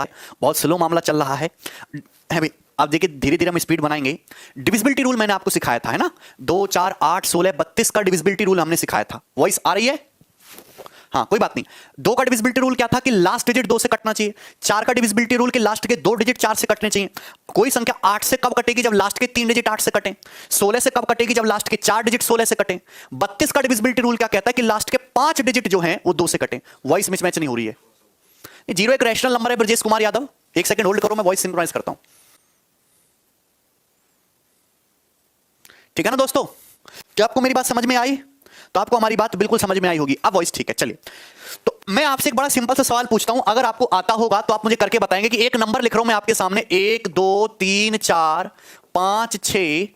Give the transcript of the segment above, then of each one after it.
बहुत स्लो मामला चल रहा है भाई। आप देखिए धीरे धीरे हम स्पीड बनाएंगे। डिविजिबिलिटी रूल मैंने आपको सिखाया था, है ना? 2 4 8 16 32 का डिविजिबिलिटी रूल हमने सिखाया था। वॉइस आ रही है? हाँ, कोई बात नहीं। 2 का डिविजिबिलिटी रूल क्या था कि लास्ट डिजिट 2 से कटना चाहिए। 4 का डिविजिबिलिटी रूल कि लास्ट के 2 डिजिट 4 से कटने चाहिए। कोई संख्या 8 से कब कटेगी? जब लास्ट के 3 डिजिट 8 से कटें। 16 से कब कटेगी? जब लास्ट के 4 डिजिट 16 से कटें। 32 का डिविजिबिलिटी रूल क्या कहता है कि लास्ट के 5 डिजिट जो हैं वो 2 से कटें। वॉइस मिसमैच नहीं हो रही है। 0 एक रैशनल नंबर है ब्रजेश कुमार यादव। एक सेकंड होल्ड करो, मैं वॉइस सिंक्रोनाइज करता हूं। ठीक है ना दोस्तों? क्या आपको मेरी बात समझ में आई? तो आपको हमारी बात बिल्कुल समझ में आई होगी। अब वॉइस ठीक है। चलिए, तो मैं आपसे एक बड़ा सिंपल सा सवाल पूछता हूं, अगर आपको आता होगा तो आप मुझे करके बताएंगे कि एक नंबर लिख रहा हूं मैं आपके सामने, 1 2 3 4 5 6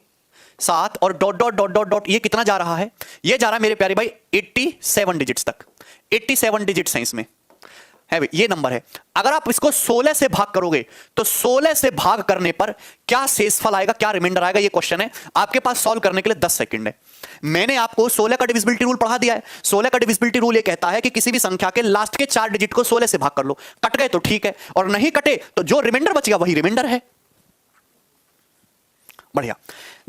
7 और dot dot dot dot dot, ये कितना जा रहा है? ये जा रहा है मेरे प्यारे भाई 87 डिजिट्स तक। 87 डिजिट्स हैं इसमें, है भाई, ये नंबर है। अगर आप इसको 16 से भाग करोगे तो 16 से भाग करने पर क्या शेषफल आएगा, क्या रिमाइंडर आएगा? ये क्वेश्चन है आपके पास। सॉल्व करने के लिए 10 सेकंड है। मैंने आपको 16 का डिविजिबिलिटी रूल पढ़ा दिया है। 16 का डिविजिबिलिटी रूल ये कहता है कि किसी भी संख्या के लास्ट के 4 डिजिट को 16 से भाग कर लो। कट गए तो ठीक है, और नहीं कटे तो जो रिमाइंडर बचेगा वही रिमाइंडर है। बढ़िया।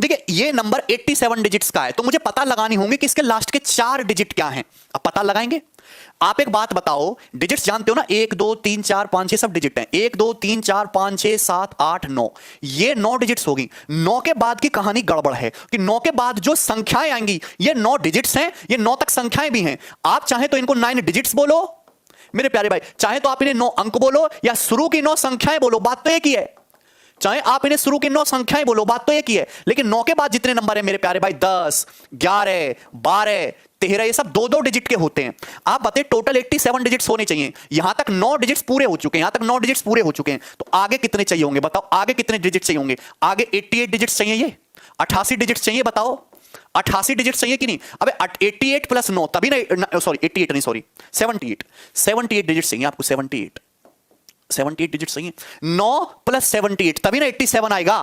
देखिए ये नंबर 87 डिजिट्स का है, तो मुझे पता लगानी होंगी कि इसके लास्ट के 4 डिजिट क्या हैं। अब पता लगाएंगे। आप एक बात बताओ, डिजिट्स जानते हो ना? 1 2 3 4 5 6 सब डिजिट हैं। 1 2 3 4 5 6 7 8 9, ये 9 डिजिट्स होगी। 9 के बाद की कहानी गड़बड़ है कि 9 के बाद जो संख्याएं आएंगी ये 9 डिजिट्स हैं, ये 9 तक संख्याएं भी हैं। आप चाहे तो इनको 9 डिजिट्स बोलो मेरे प्यारे भाई, चाहे तो आप इन्हें 9 अंक बोलो या शुरू की 9 संख्याएं बोलो, बात तो एक ही है। चाहे आप इन्हें शुरू की 9 संख्याएं बोलो, बात तो एक ही है। लेकिन 9 के बाद जितने नंबर है मेरे प्यारे भाई, 10 11 12 13, ये सब 2-2 डिजिट के होते हैं। आप बताइए टोटल 87 डिजिट्स होने चाहिए। यहां तक 9 डिजिट्स पूरे हो चुके हैं, यहां तक 9 डिजिट्स पूरे हो चुके हैं। तो आगे कितने चाहिए होंगे बताओ? आगे कितने डिजिट चाहिए होंगे? आगे 88 डिजिट्स चाहिए, ये 88 डिजिट्स चाहिए। बताओ 88 डिजिट चाहिए कि नहीं? अबे 88 प्लस 9 तभी नहीं, सॉरी 88 नहीं, सॉरी 78 डिजिट चाहिए आपको। 78 डिजिट चाहिए। 9 प्लस 78 तभी ना 87 आएगा।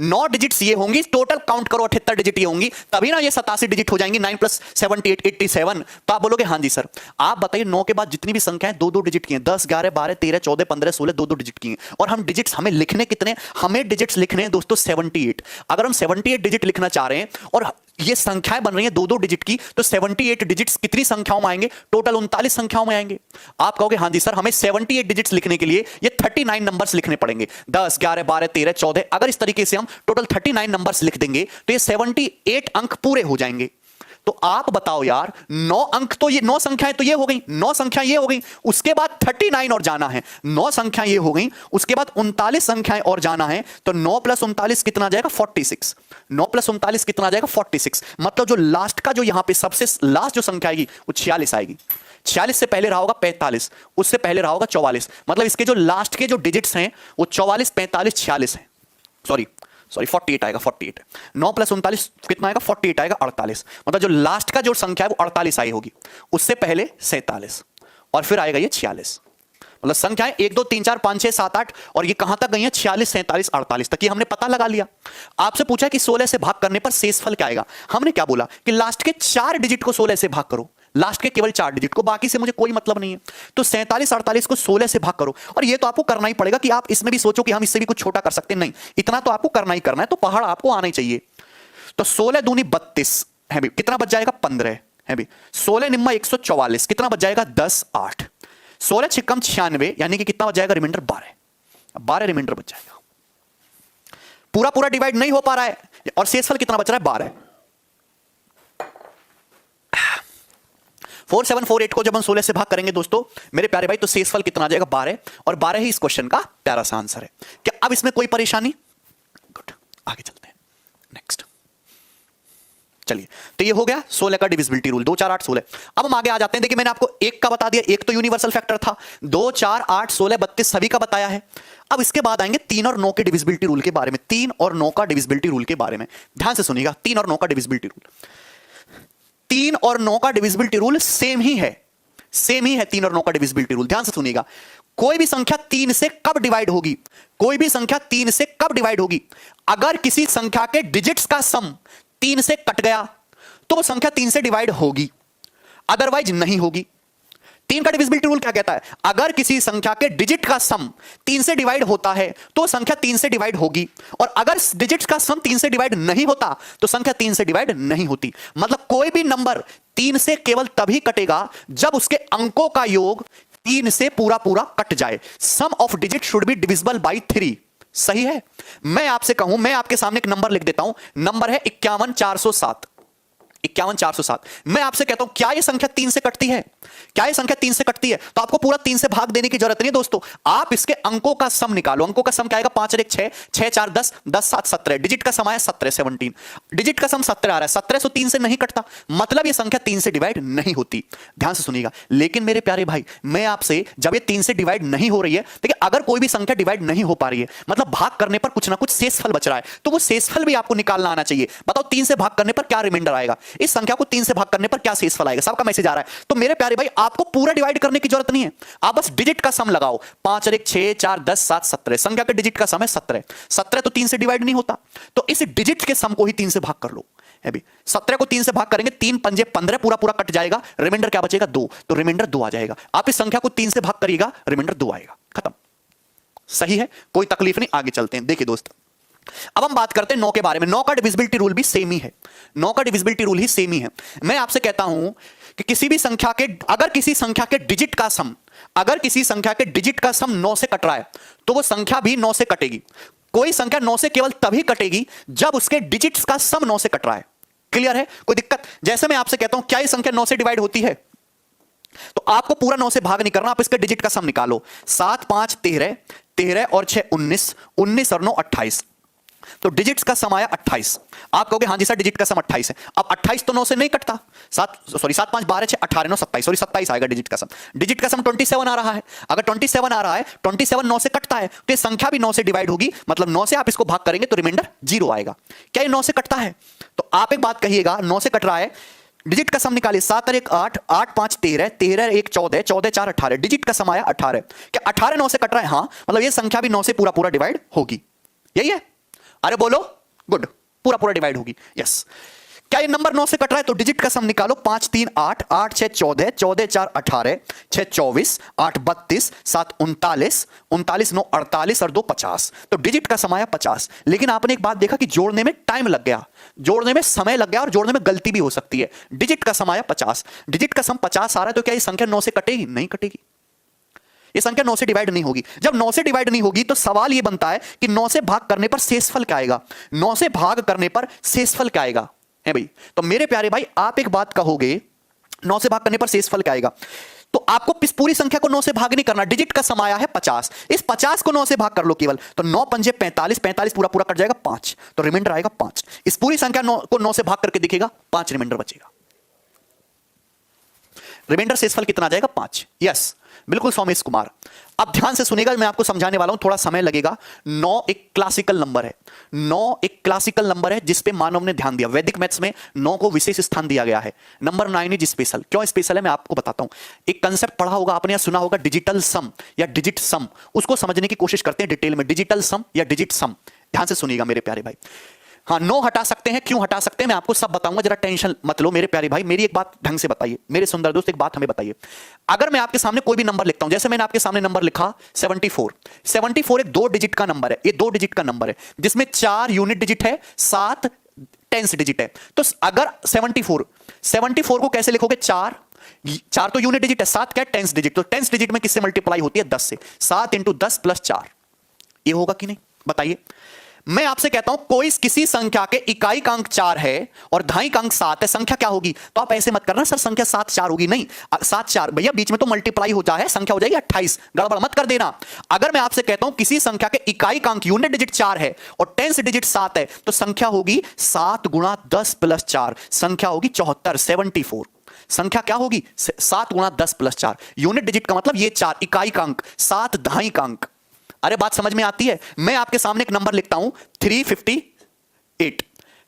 9 डिजिट्स ये होंगी, टोटल काउंट करो 78 डिजिट ये होंगी, तभी ना ये 87 डिजिट हो जाएंगी। 9 प्लस 78 87। तो आप बोलोगे हाँ जी सर। आप बताइए 9 के बाद जितनी भी संख्याएं 2-2 डिजिट की हैं, 10 11 12 13 14 15 16 2-2 डिजिट की हैं। और हम डिजिट्स हमें लिखने कितने? हमें डिजिट्स लिखने हैं दोस्तों 78। अगर हम 78 डिजिट लिखना चाह रहे हैं और ये संख्याएं बन रही हैं 2-2 डिजिट की, तो 78 डिजिट्स कितनी संख्याओं में आएंगे? टोटल 39 संख्याओं में आएंगे। आप कहोगे हाँ जी सर, हमें 78 डिजिट्स लिखने के लिए ये 39 नंबर्स लिखने पड़ेंगे। 10 11 12 13 14, अगर इस तरीके से हम टोटल 39 नंबर्स लिख देंगे तो ये 78 अंक पूरे हो जाएंगे। तो आप बताओ यार, 9 अंक तो ये 9 संख्याएं तो ये हो गई, 9 संख्याएं ये हो गई, उसके बाद 39 और जाना है। 9 संख्याएं ये हो गई, उसके बाद 39 संख्याएं और जाना है। तो 9 प्लस 39 कितना आ जाएगा? 46। 9 प्लस 39 कितना आ जाएगा? 46। मतलब जो लास्ट का, जो यहां पे सबसे लास्ट जो संख्या आएगी वो 46 आएगी। 46 से पहले रहा होगा 45, उससे पहले रहा होगा 44। मतलब इसके जो लास्ट के जो डिजिट्स हैं वो 44 45 46 है। सॉरी 48 आएगा। 48 9 प्लस 39 कितना आएगा? 48 आएगा। 48। मतलब जो लास्ट का जो संख्या है वो 48 आई होगी, उससे पहले 47 और फिर आएगा ये 46। मतलब संख्याएं 1 2 3 4 5 6 7 8 और ये कहां तक गई हैं? 46 47 48 तक। ये हमने पता लगा लिया। आपसे पूछा कि 16 से भाग करने पर शेषफल क्या आएगा। हमने क्या बोला कि लास्ट के 4 डिजिट को 16 से भाग करो, लास्ट के केवल 4 डिजिट को, बाकी से मुझे कोई मतलब नहीं है। तो 47 48 को 16 से भाग करो। और ये तो आपको करना ही पड़ेगा कि आप इसमें भी सोचो कि हम इससे भी कुछ छोटा कर सकते हैं, नहीं, इतना तो आपको करना ही करना है। तो पहाड़ आपको आना ही चाहिए। तो 16 दूनी 32 है भी, कितना बच जाएगा? 15 है भी। 16 निम्मा 144, कितना बच जाएगा? 10 8। 16 छिक्कम 96, यानी कि कितना बच जाएगा? रिमाइंडर 12 रिमाइंडर बच जाएगा। पूरा पूरा डिवाइड नहीं हो पा रहा है, और शेषफल कितना बच रहा है? 12। 4748 को जब हम 16 से भाग करेंगे दोस्तों मेरे प्यारे भाई, तो शेषफल कितना आ जाएगा? 12। और 12 ही इस क्वेश्चन का प्यारा सा आंसर है। क्या अब इसमें कोई परेशानी? गुड, आगे चलते हैं। नेक्स्ट चलिए, तो ये हो गया 16 का डिविजिबिलिटी रूल, 2 4 8 16। अब हम आगे आ जाते हैं। देखिए मैंने आपको एक का बता दिया, एक तो यूनिवर्सल फैक्टर था। 2 4 8 16 32 सभी का बताया है। अब इसके बाद आएंगे 3 और 9 के डिविजिबिलिटी रूल के बारे में। 3 और 9 का डिविजिबिलिटी रूल के बारे में ध्यान से सुनिएगा। 3 और 9 का डिविजिबिलिटी रूल, 3 और 9 का डिविजिबिलिटी रूल सेम ही है। 3 और 9 का डिविजिबिलिटी रूल, ध्यान से सुनिएगा। कोई भी संख्या 3 से कब डिवाइड होगी? कोई भी संख्या 3 से कब डिवाइड होगी? अगर किसी संख्या के डिजिट्स का सम 3 से कट गया तो वो संख्या 3 से डिवाइड होगी, अदरवाइज नहीं होगी। तीन का डिविजिबिलिटी रूल क्या कहता है? अगर किसी संख्या के डिजिट का सम 3 से डिवाइड होता है तो संख्या 3 से डिवाइड होगी, और अगर डिजिट्स का सम 3 से डिवाइड नहीं होता तो संख्या 3 से डिवाइड नहीं होती। मतलब कोई भी नंबर 3 से केवल तभी कटेगा जब उसके अंकों का योग 3 से पूरा पूरा कट जाए। Sum of digit should be divisible by 3। सही है? मैं आपसे कहूं, मैं आपके सामने एक नंबर लिख देता हूं, नंबर है 51407। 51407। मैं आपसे कहता हूं क्या यह संख्या 3 से कटती है? क्या यह संख्या 3 से कटती है? तो आपको पूरा 3 से भाग देने की जरूरत नहीं है दोस्तों, आप इसके अंकों का सम निकालो। अंकों का सम क्या आएगा? 5 और 1 6, 6 4 10, 10 7 17। डिजिट का सम आया 17 17। डिजिट का सम 17 आ रहा है, 17 से 3 से नहीं कटता, मतलब यह संख्या 3 से डिवाइड नहीं होती। ध्यान से सुनिएगा। लेकिन मेरे प्यारे भाई, मैं आपसे, जब ये 3 से डिवाइड नहीं हो रही है, देखिए अगर कोई भी संख्या डिवाइड नहीं हो पा रही है, मतलब भाग करने पर कुछ ना कुछ शेषफल बच रहा है, तो वो शेषफल भी आपको निकालना आना चाहिए। बताओ 3 से भाग करने पर क्या रिमाइंडर आएगा, इस संख्या को 3 से भाग करने पर क्या शेषफल आएगा? सबका मैसेज आ रहा है। तो मेरे प्यारे भाई, आपको पूरा डिवाइड करने की जरूरत नहीं है, आप बस डिजिट का सम लगाओ। 5 और 1 6 4 10 7 17। संख्या के डिजिट का सम है 17। 17 तो 3 से डिवाइड नहीं होता, तो इस डिजिट के सम को ही 3 से भाग कर लो। है भी 17 को 3 से भाग करेंगे, 3 पंजे 15, पूरा पूरा कट जाएगा, रिमाइंडर क्या बचेगा? 2। तो रिमाइंडर 2 आ जाएगा। आप इस संख्या को 3 से भाग करिएगा, रिमाइंडर 2 आएगा। खत्म। सही है, कोई तकलीफ नहीं। आगे चलते हैं। देखिए दोस्त, अब हम बात करते हैं 9 के बारे में। 9 का डिविजिबिलिटी रूल भी सेम ही है। 9 का डिविजिबिलिटी रूल ही सेम ही है। मैं आपसे कहता हूं कि किसी भी संख्या के, अगर किसी संख्या के डिजिट का सम, अगर किसी संख्या के डिजिट का सम 9 से कट रहा है, तो वो संख्या भी 9 से कटेगी। कोई संख्या 9 से केवल तभी कटेगी जब उसके डिजिट्स का सम 9 से कट रहा है। क्लियर है? कोई दिक्कत? जैसे मैं आपसे कहता हूं क्या ये संख्या 9 से डिवाइड होती है, तो आपको पूरा 9 से भाग नहीं करना, आप इसके डिजिट का सम निकालो। 7 5 13, 13 और 6 19, 19 और 9 28। तो डिजिट्स का सम आया 28। आप कहोगे हाँ जी सर डिजिट का सम 28 है। अब 28 तो 9 से नहीं कटता। 7 5 12 6 18 9 27, सॉरी 27 आएगा डिजिट का सम। डिजिट का सम 27 आ रहा है। अगर 27 आ रहा है, 27 9 से कटता है, तो ये संख्या भी 9 से डिवाइड होगी, मतलब 9 से आप इसको भाग करेंगे तो रिमाइंडर 0 आएगा। क्या ये 9 से कटता है? तो आप एक बात कहिएगा, 9 से कट रहा है, डिजिट का सम निकालिए। 7 और 1 8, 8 5 13, 13 1 14, 14 4 18। डिजिट का सम आया 18। क्या 18 9 से कट रहा है? हाँ, मतलब ये संख्या भी 9 से पूरा पूरा डिवाइड होगी। यही है? अरे बोलो, गुड, पूरा पूरा डिवाइड होगी। यस। क्या ये नंबर 9 से कट रहा है? तो डिजिट का सम निकालो। 5 3 8, 8 6 14, 14 4 18, 6 24, 8 32, 7 39, 39 9 48 और 2 50। तो डिजिट का सम आया 50। लेकिन आपने एक बात देखा कि जोड़ने में टाइम लग गया, जोड़ने में समय लग गया, और जोड़ने में गलती भी हो सकती है। डिजिट का सम आया 50। डिजिट का सम 50 आ रहा है, तो क्या ये संख्या 9 से कटेगी? नहीं कटेगी। ये संख्या 9 से डिवाइड नहीं होगी। जब 9 से डिवाइड नहीं होगी तो सवाल ये बनता है कि 9 से भाग करने पर शेषफल क्या आएगा? 9 से भाग करने पर शेषफल क्या आएगा? है भाई, तो मेरे प्यारे भाई आप एक बात कहोगे 9 से भाग करने पर शेषफल क्या आएगा? तो आपको इस पूरी संख्या को 9 से भाग नहीं करना। डिजिट का सम आया है 50, इस 50 को 9 से भाग कर लो केवल, तो 9 पंजे 45, 45 पूरा पूरा कट जाएगा 5, तो रिमाइंडर आएगा 5। इस पूरी संख्या को 9 से भाग करके दिखेगा, 5 रिमाइंडर बचेगा। रिमाइंडर शेषफल कितना आ जाएगा? 5। यस, बिल्कुल सोमेश कुमार। अब ध्यान से सुनिएगा, मैं आपको समझाने वाला हूं, थोड़ा समय लगेगा। 9 एक क्लासिकल नंबर है। 9 एक क्लासिकल नंबर है जिस पे मानव ने ध्यान दिया। वैदिक मैथ्स में 9 को विशेष स्थान दिया गया है। Number 9 is special. क्यों स्पेशल है मैं आपको बताता हूं। एक कंसेप्ट पढ़ा होगा आपने या सुना होगा, डिजिटल सम या डिजिट सम। उसको समझने की कोशिश करते हैं डिटेल में। डिजिटल सम या डिजिट सम, ध्यान से सुनिएगा मेरे प्यारे भाई। हाँ, 9 हटा सकते हैं, क्यों हटा सकते हैं मैं आपको सब बताऊंगा, जरा टेंशन मत लो मेरे प्यारे भाई। मेरी एक बात ढंग से बताइए मेरे सुंदर दोस्त, एक बात हमें बताइए। अगर मैं आपके सामने कोई भी नंबर लिखता हूं, जैसे मैंने आपके सामने नंबर लिखा 74। 74 एक 2 डिजिट का नंबर है। ये 2 डिजिट का नंबर है जिसमें 4 यूनिट डिजिट है, 7 टेंस डिजिट है। तो अगर 74 को कैसे लिखोगे? 4 तो यूनिट डिजिट है, 7 क्या? Tens digit. तो टेंस डिजिट में किससे मल्टीप्लाई होती है? 10 से। 7 × 10 + 4, ये होगा कि नहीं बताइए। मैं आपसे कहता हूं कोई किसी संख्या के इकाई का अंक 4 है और दहाई का अंक 7 है, संख्या क्या होगी? तो आप ऐसे मत करना सर संख्या 7 4 होगी, नहीं 7 4 भैया, बीच में तो मल्टीप्लाई हो जाए, संख्या हो जाएगी 28। गड़बड़ मत कर देना। अगर मैं आपसे कहता हूं किसी संख्या के इकाई का अंक यूनिट डिजिट 4 है और टेंस डिजिट 7 है, तो संख्या होगी 7 × 10 + 4, संख्या होगी 74, 74। संख्या क्या होगी? 7 × 10 + 4। यूनिट डिजिट का मतलब ये 4 इकाई का अंक, 7 दहाई का अंक। अरे बात समझ में आती है? मैं आपके सामने एक नंबर लिखता हूं 358,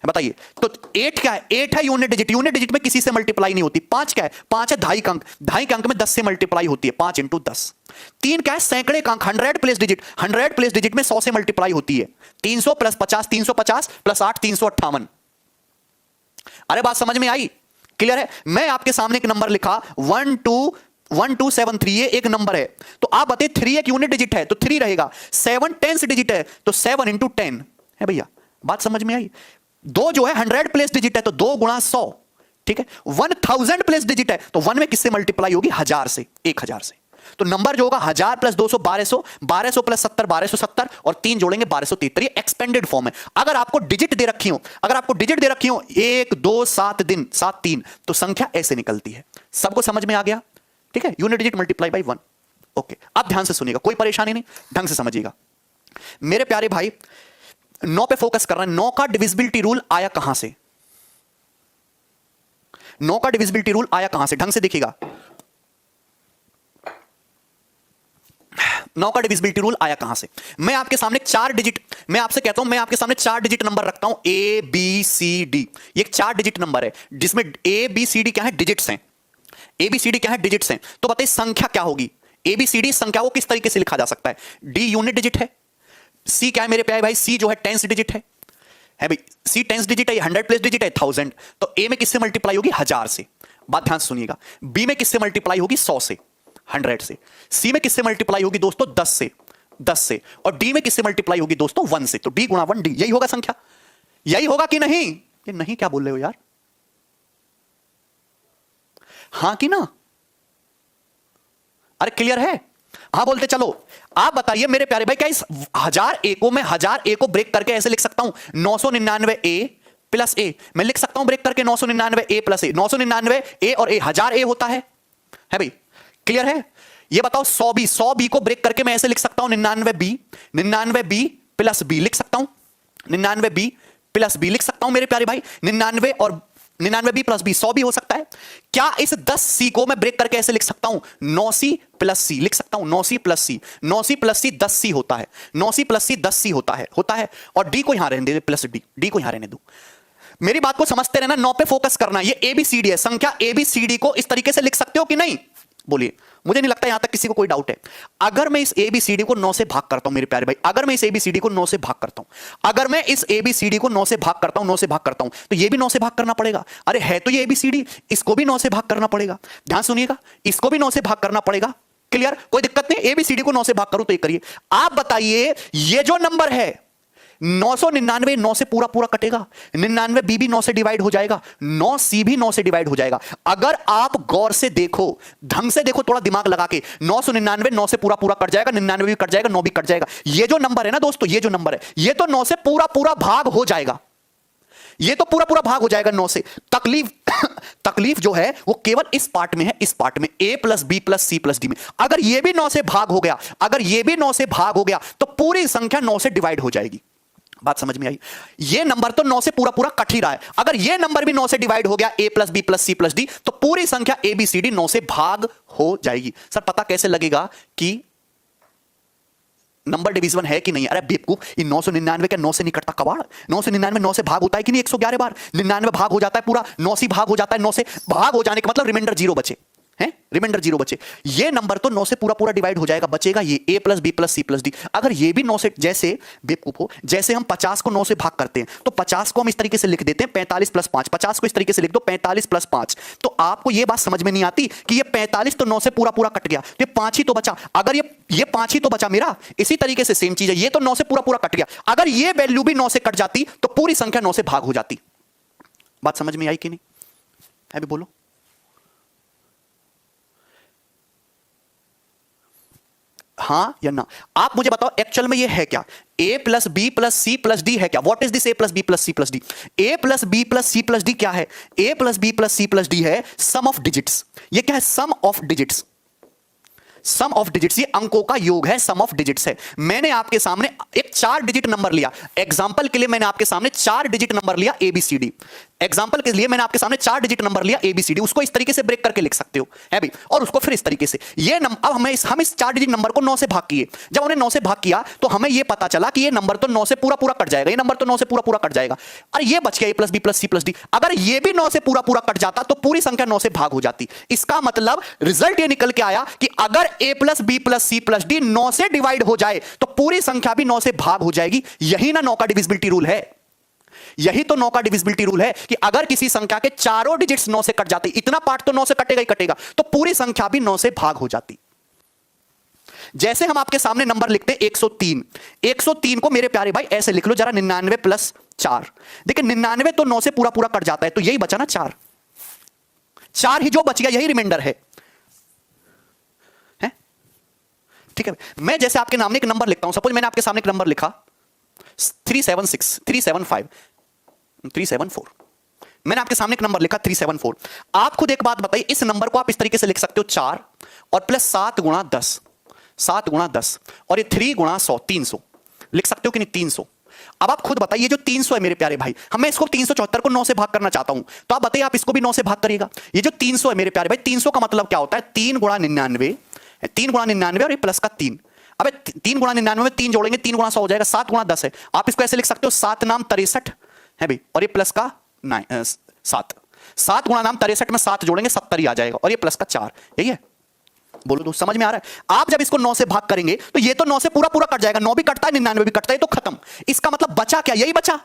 बताइए तो 8 क्या है? 8 है यूनिट डिजिट। यूनिट डिजिट में किसी से मल्टीप्लाई नहीं होती। 5 क्या है? 5 है दहाई का अंक। दहाई के अंक में 10 से मल्टीप्लाई होती है, 5 × 10। 3 क्या है? सैकड़े का अंक, 100 प्लेस डिजिट। 100 प्लेस डिजिट में 100 से मल्टीप्लाई होती है, 300 + 50, 350 + 8 358। अरे बात समझ में आई? क्लियर है? मैं आपके सामने एक नंबर लिखा 1 2 1273 ये एक नंबर है, तो आप बताइए 3 एक यूनिट डिजिट है तो 3 रहेगा, 7 टेंस डिजिट है तो 7 इंटू 10 है भैया। बात समझ में आई? 2 जो है 100 प्लेस डिजिट है तो 2 गुणा 100, ठीक है। 1000 प्लेस डिजिट है तो 1 में किससे मल्टीप्लाई होगी? 1000 से, 1000 से। तो नंबर जो होगा 1000 प्लस 200 1200, 1200 प्लस 70 1270 और 3 जोड़ेंगे 1273। ये एक्सपेंडेड फॉर्म है। अगर आपको डिजिट दे रखी हो, अगर आपको डिजिट दे रखी हो 1 2 7 दिन 7 3, तो संख्या ऐसे निकलती है। सबको समझ में आ गया? ठीक है, unit digit multiply by 1। Okay, अब ध्यान से सुनिएगा, कोई परेशानी नहीं, ढंग से समझिएगा मेरे प्यारे भाई। 9 पे फोकस कर रहे हैं। 9 का डिविजिबिलिटी रूल आया कहां से? 9 का डिविजिबिलिटी रूल आया कहां से? ढंग से देखिएगा। 9 का डिविजिबिलिटी रूल आया कहां से? मैं आपके सामने 4 डिजिट, मैं आपसे कहता हूं, मैं आपके सामने 4 डिजिट नंबर रखता हूं, ए बी सी डी। ये एक 4 डिजिट नंबर है जिसमें ए बी सी डी क्या है? डिजिट्स हैं। ए बी सी डी क्या है? डिजिट्स हैं। तो बताइए संख्या क्या होगी? ए बी सी डी संख्या को किस तरीके से लिखा जा सकता है? डी यूनिट डिजिट है, सी क्या है मेरे प्यारे भाई? सी जो है टेंस डिजिट है भाई, सी टेंस डिजिट है, 100 प्लस डिजिट है 1000। तो ए में किससे मल्टीप्लाई होगी? 1000 से। बात ध्यान से सुनिएगा। बी में किससे मल्टीप्लाई होगी? 100 से, 100 से। सी में किससे मल्टीप्लाई होगी दोस्तों? 10 से, 10 से। और डी में किससे मल्टीप्लाई होगी दोस्तों? 1 से। तो डी गुणा 1 डी, यही होगा संख्या। यही होगा कि नहीं? ये नहीं क्या बोल रहे हो यार? हां कि ना? अरे क्लियर है? हां बोलते चलो। आप बताइए मेरे प्यारे भाई, क्या इस 1000 ए को मैं 1000 ए को ब्रेक करके ऐसे लिख सकता हूं? 999 ए प्लस ए। मैं लिख सकता हूं ब्रेक करके 999 ए प्लस ए। 999 ए और ए 1000 ए होता है भाई, क्लियर है? ये बताओ 100 बी को ब्रेक करके मैं ऐसे लिख सकता हूं 99 बी प्लस बी लिख सकता हूं, 99 बी प्लस बी लिख सकता हूं मेरे प्यारे भाई। 99 और 99 बी प्लस बी 100 भी हो सकता है। क्या इस 10 सी को मैं ब्रेक करके ऐसे लिख सकता हूं? 9 सी प्लस सी लिख सकता हूं, 9 सी प्लस सी। 9 सी प्लस सी 10 सी होता है, 9 सी प्लस सी 10 सी होता है। और डी को यहां रहने दे, प्लस डी को यहां रहने दो। मेरी बात को समझते रहना, 9 पे फोकस करना। ये एबीसीडी है, संख्या एबीसीडी को इस तरीके से लिख सकते हो कि नहीं? बोलिए, मुझे नहीं लगता यहां तक किसी को कोई डाउट है। अगर मैं इस एबीसीडी को 9 से भाग करता हूं मेरे प्यारे भाई, अगर मैं इस एबीसीडी को 9 से भाग करता हूं, अगर मैं इस एबीसीडी को 9 से भाग करता हूं, 9 से भाग करता हूं, तो ये भी 9 से भाग करना पड़ेगा। अरे है तो ये एबीसीडी, इसको भी 9 से भाग करना पड़ेगा। ध्यान सुनिएगा, इसको भी 9 से भाग करना पड़ेगा। क्लियर? कोई दिक्कत नहीं, एबीसीडी को 9 से भाग करूं तो ये करिए। आप बताइए, ये जो नंबर है 999, 9 से पूरा पूरा कटेगा। 99 बी भी 9 से डिवाइड हो जाएगा, 9 सी भी 9 से डिवाइड हो जाएगा। अगर आप गौर से देखो, ढंग से देखो, थोड़ा दिमाग लगा के, 999 9 से पूरा पूरा कट जाएगा, 99 भी कट जाएगा, 9 भी कट जाएगा। ये जो नंबर है ना दोस्तों, ये जो नंबर है, ये तो 9 से पूरा पूरा भाग हो जाएगा। ये तो पूरा पूरा भाग हो जाएगा 9 से। तकलीफ जो है वो केवल इस पार्ट में है, इस पार्ट में, a plus b plus c plus d में। अगर ये भी 9 से भाग हो गया, अगर ये भी 9 से भाग हो गया, तो पूरी संख्या 9 से डिवाइड हो जाएगी। बात समझ में आई? ये नंबर तो 9 से पूरा पूरा कट ही रहा है। अगर ये नंबर भी 9 से डिवाइड हो गया, a plus b plus c plus d, तो पूरी संख्या ए बी सी डी 9 से भाग हो जाएगी। सर पता कैसे लगेगा कि नंबर डिवीजन है कि नहीं? अरे बेवकूफ, ये 999 क्या 9 से नहीं कटता कबाड़? 999 9 से भाग होता है कि नहीं? 111 बार 99 भाग हो जाता है, पूरा 9 से भाग हो जाता है। 9 से भाग हो जाने का मतलब रिमाइंडर 0 बचे हैं, रिमाइंडर 0 बचे। ये नंबर तो 9 से पूरा पूरा डिवाइड हो जाएगा, बचेगा ये a plus b plus c plus d. अगर ये भी 9 से, जैसे बेवकूफ हो, जैसे हम 50 को 9 से भाग करते हैं, तो 50 को हम इस तरीके से लिख देते हैं 45 प्लस 5। 50 को इस तरीके से लिख दो 45 प्लस 5। तो आपको ये बात समझ में नहीं आती कि ये 45 तो 9 से पूरा पूरा कट गया, ये 5 ही तो बचा। अगर ये 5 ही तो बचा मेरा। इसी तरीके से सेम चीज है, ये तो 9 से पूरा पूरा कट गया, अगर ये वैल्यू भी 9 से कट जाती तो पूरी संख्या 9 से भाग हो जाती। बात समझ में आई कि नहीं? है भी बोलो। हाँ या ना? आप मुझे बताओ एक्चुअल में ये है क्या? a plus b plus c plus d है क्या? What is this a plus b plus c plus d? a plus b plus c plus d क्या है? a plus b plus c plus d है sum of digits. ये क्या है? Sum of digits. Sum of digits, ये अंकों का योग है, सम ऑफ डिजिट्स है। मैंने आपके सामने एक 4 डिजिट नंबर लिया, एग्जांपल के लिए मैंने आपके सामने 4 डिजिट नंबर लिया एबीसीडी। एग्जांपल के लिए मैंने आपके सामने 4 डिजिट नंबर लिया एबीसीडी। उसको इस तरीके से ब्रेक करके लिख सकते हो है भी, और उसको फिर इस तरीके से। ये अब हम इस 4 डिजिट नंबर को 9 से भाग किए। जब उन्हें 9 से भाग किया तो हमें ये पता चला कि ये नंबर तो 9 से पूरा पूरा कट जाएगा, ये नंबर तो 9 से पूरा पूरा कट जाएगा, और ये बच गया a plus b plus c plus d. अगर ये भी 9 से पूरा पूरा कट जाता तो पूरी संख्या 9 से भाग हो जाती। इसका मतलब रिजल्ट ये निकल के आया कि अगर a plus b plus c plus d 9 से डिवाइड हो जाए तो पूरी संख्या भी 9 से भाग हो जाएगी। यही ना 9 का डिविजिबिलिटी रूल है। यही तो 9 का डिविजिबिलिटी रूल है कि अगर किसी संख्या के चारों डिजिट्स 9 से कट जाते, इतना पार्ट तो 9 से कटेगा ही कटेगा, तो पूरी संख्या भी 9 से भाग हो जाती। जैसे हम आपके सामने नंबर लिखते हैं 103, 103 को मेरे प्यारे भाई ऐसे लिख लो जरा, 99 प्लस 4। देखिए 99 तो 9 से पूरा पूरा कट जाता है, तो यही बचा ना 4, 4 ही जो बच गया, यही रिमाइंडर है। ठीक है, मैं जैसे आपके सामने एक नंबर लिखता हूं, सपोज मैंने आपके सामने एक नंबर लिखा 376, 375, 374, मैंने आपके सामने एक नंबर लिखा 374। आप खुद एक बात बताइए, इस नंबर को आप इस तरीके से लिख सकते हो 4 और प्लस 7 गुणा 10, 7 गुणा 10, और ये 3 गुणा 100, 300 लिख सकते हो कि नहीं, 300। अब आप खुद बताइए, जो 300 है मेरे प्यारे भाई, हमें इसको 374 को 9 से भाग करना चाहता हूं, तो आप बताइए आप इसको भी 9 से भाग करिएगा। ये जो 300 है मेरे प्यारे भाई, 300 का मतलब क्या होता है, 3 गुणा 99, 3 गुणा 99 और ये प्लस का 3। अब 3 गुणा 99 में 3 जोड़ेंगे, 3 गुणा 100 हो जाएगा, 7 गुणा 10 है। आप इसको ऐसे लिख सकते हो 7 नाम 63 है भाई, और ये प्लस का 7, 7 गुणा नाम 63 में 7 जोड़ेंगे 70 ही आ जाएगा, और ये प्लस का 4, यही है। बोलो तो समझ में आ रहा है। आप जब इसको 9 से भाग करेंगे तो ये तो 9 से पूरा पूरा कट जाएगा, 9 भी कटता है 99 भी कटता है, तो खत्म। इसका मतलब बचा क्या, यही बचा।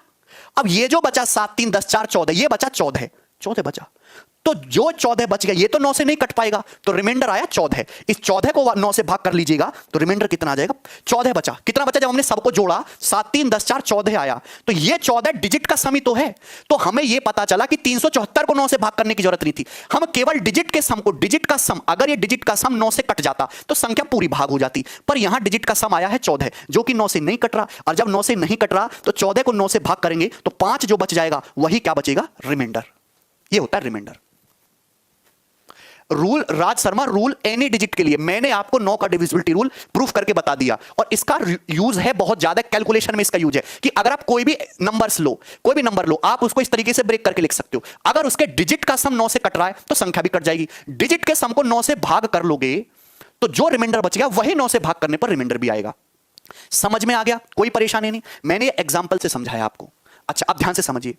अब ये जो बचा 7 3 10 4 14, ये बचा 14, 14 बचा। तो जो 14 बच गया, ये तो 9 से नहीं कट पाएगा, तो रिमाइंडर आया 14। इस 14 को 9 से भाग कर लीजिएगा तो रिमाइंडर कितना आ जाएगा, 14 बचा। कितना बचा, जब हमने सबको जोड़ा 7 3 10 4 14 आया, तो ये 14 डिजिट का सम ही तो है। तो हमें ये पता चला कि 374 को 9 से भाग करने की जरूरत नहीं थी, हम केवल डिजिट के सम को, डिजिट का सम, अगर ये डिजिट का सम 9 से कट जाता तो संख्या पूरी भाग हो जाती। पर यहां डिजिट का सम आया है 14, जो कि 9 से नहीं कट रहा, और जब 9 से नहीं कट रहा तो 14 को 9 से भाग करेंगे तो 5 जो बच जाएगा वही क्या बचेगा, रिमाइंडर। ये होता है reminder. Rule Raj Sharma, rule any digit के लिए मैंने आपको 9 का डिविजिबिलिटी रूल प्रूफ करके बता दिया, और इसका यूज है बहुत ज्यादा, कैलकुलेशन में इसका यूज है कि अगर आप कोई भी नंबर्स लो, कोई भी नंबर लो, आप उसको इस तरीके से ब्रेक करके लिख सकते हो। अगर उसके डिजिट का सम 9 से कट रहा है तो संख्या भी कट जाएगी, डिजिट के सम को 9 से भाग कर लोगे तो जो रिमाइंडर बचेगा वही 9 से भाग करने पर रिमाइंडर भी आएगा। समझ में आ गया, कोई परेशानी नहीं, मैंने एग्जाम्पल से समझाया आपको। अच्छा अब ध्यान से समझिए।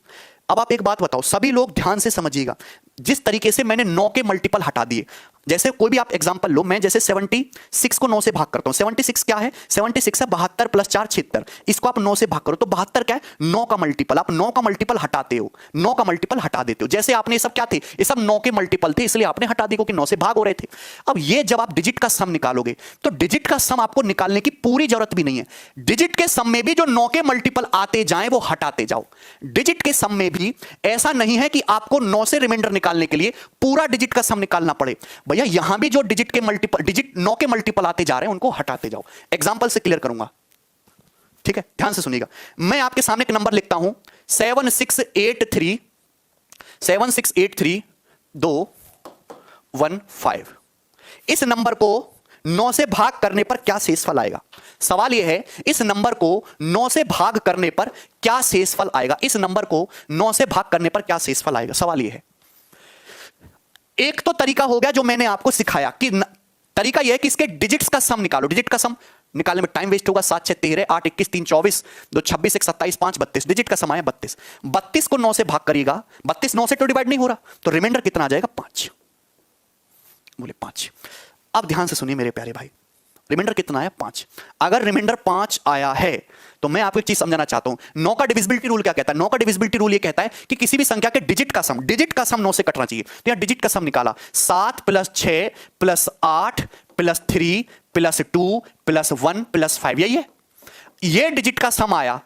अब आप एक बात बताओ, सभी लोग ध्यान से समझिएगा, जिस तरीके से मैंने 9 के मल्टीपल हटा दिए, जैसे कोई भी आप एग्जांपल लो, मैं जैसे 76 को 9 से भाग करता हूं। 76 क्या है, 76 है 72 प्लस 4 76, इसको आप 9 से भाग करो तो 72 क्या है, 9 का मल्टीपल। आप 9 का मल्टीपल हटाते हो, 9 का मल्टीपल हटा देते हो। जैसे आपने ये सब क्या थे, ये सब 9 के मल्टीपल थे, इसलिए आपने हटा दिया क्योंकि 9 से भाग हो रहे थे। अब ये जब आप डिजिट का सम निकालोगे तो डिजिट का सम आपको निकालने की पूरी जरूरत भी नहीं है। डिजिट के सम में भी जो 9 के मल्टीपल आते जाएं वो हटाते जाओ। डिजिट के सम में भी ऐसा नहीं है कि आपको 9 से रिमाइंडर निकालने के लिए पूरा डिजिट का सम निकालना पड़े। भैया यहां भी जो डिजिट के मल्टीपल, डिजिट 9 के मल्टीपल आते जा रहे हैं उनको हटाते जाओ। एग्जांपल से क्लियर करूंगा, ठीक है, ध्यान से सुनिएगा। मैं आपके सामने एक नंबर लिखता हूं 7683 215। इस नंबर को 9 से भाग करने पर क्या शेषफल आएगा? सवाल यह है, इस नंबर को 9 से भाग करने पर क्या शेषफल आएगा? इस नंबर को 9 से भाग करने पर क्या शेषफल आएगा? सवाल यह है। एक तो तरीका हो गया जो मैंने आपको सिखाया कि तरीका यह है कि इसके डिजिट्स का सम निकालो। डिजिट का सम निकालने में टाइम वेस्ट होगा। 7 6 13, 8 21 3 24, 2 26 1 27 5 32। डिजिट का सम आया 32। 32 को 9 से भाग करिएगा, 32 9 से तो डिवाइड नहीं हो रहा, तो रिमाइंडर कितना आ जाएगा? 5। बोले 5। अब ध्यान से सुनिए मेरे प्यारे भाई, रिमाइंडर कितना आया? 5। अगर रिमाइंडर 5 आया है तो मैं आपको एक चीज समझाना चाहता हूं। 9 का डिविजिबिलिटी रूल क्या कहता है? 9 का डिविजिबिलिटी रूल ये कहता है कि किसी भी संख्या के डिजिट का सम 9 से कटना चाहिए। तो यहां डिजिट का सम निकाला, 7 plus 6 plus 8 plus 3 plus 2 plus 1 plus 5, यही है। ये डिजिट का सम आया।